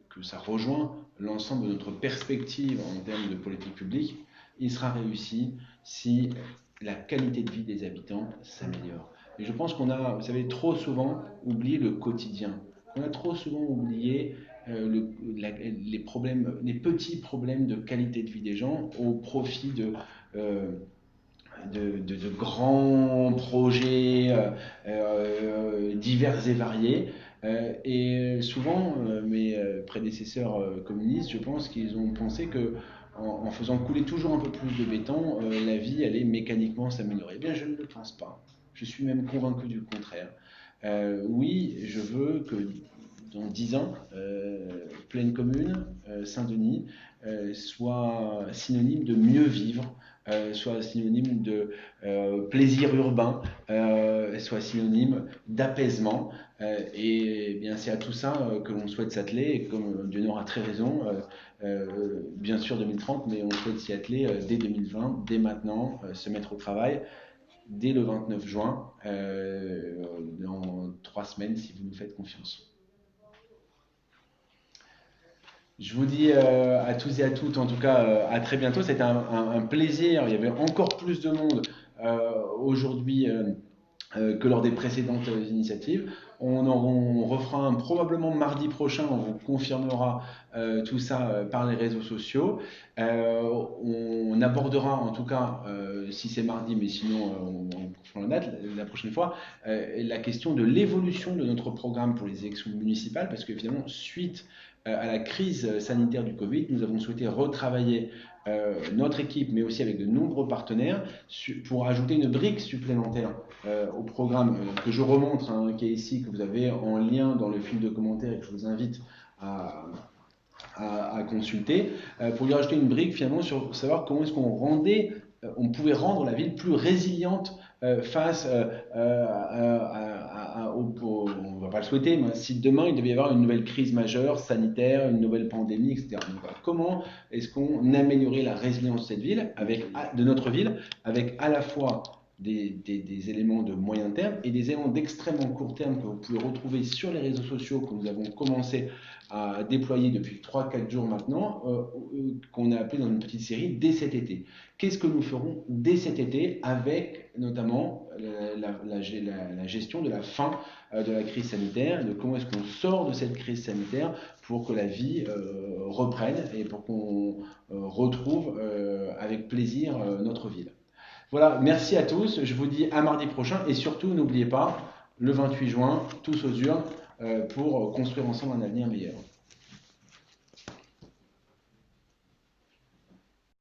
que ça rejoint l'ensemble de notre perspective en termes de politique publique, il sera réussi si la qualité de vie des habitants s'améliore. Et je pense qu'on a, vous savez, trop souvent oublié le quotidien. On a trop souvent oublié les petits problèmes de qualité de vie des gens au profit de grands projets divers et variés. Et souvent, mes prédécesseurs communistes, je pense qu'ils ont pensé que en faisant couler toujours un peu plus de béton, la vie allait mécaniquement s'améliorer. Eh bien, je ne le pense pas. Je suis même convaincu du contraire. Oui, je veux que dans 10 ans, Plaine Commune, Saint-Denis, soit synonyme de mieux vivre, soit synonyme de plaisir urbain, soit synonyme d'apaisement. Et bien c'est à tout ça que l'on souhaite s'atteler, et comme Dionor a très raison, bien sûr 2030, mais on souhaite s'y atteler dès 2020, dès maintenant, se mettre au travail, dès le 29 juin, dans 3 semaines si vous nous faites confiance. Je vous dis à tous et à toutes, en tout cas, à très bientôt. C'était un plaisir. Il y avait encore plus de monde aujourd'hui que lors des précédentes initiatives. On refera probablement mardi prochain, on vous confirmera tout ça par les réseaux sociaux. On abordera en tout cas, si c'est mardi, mais sinon on fera la date la prochaine fois, la question de l'évolution de notre programme pour les élections municipales, parce que finalement, suite à la crise sanitaire du Covid, nous avons souhaité retravailler notre équipe, mais aussi avec de nombreux partenaires, pour ajouter une brique supplémentaire au programme que je remontre, qui est ici, que vous avez en lien dans le fil de commentaires et que je vous invite à consulter, pour lui rajouter une brique finalement sur savoir comment est-ce on pouvait rendre la ville plus résiliente face on ne va pas le souhaiter, mais si demain il devait y avoir une nouvelle crise majeure, sanitaire, une nouvelle pandémie, etc. Donc, voilà, comment est-ce qu'on améliorait la résilience de cette ville, de notre ville, avec à la fois des éléments de moyen terme et des éléments d'extrêmement court terme que vous pouvez retrouver sur les réseaux sociaux que nous avons commencé à déployer depuis 3-4 jours maintenant, qu'on a appelé dans une petite série dès cet été. Qu'est-ce que nous ferons dès cet été avec notamment la gestion de la fin de la crise sanitaire et de comment est-ce qu'on sort de cette crise sanitaire pour que la vie reprenne et pour qu'on retrouve avec plaisir notre ville. Voilà, merci à tous, je vous dis à mardi prochain et surtout n'oubliez pas, le 28 juin, tous aux urnes pour construire ensemble un avenir meilleur.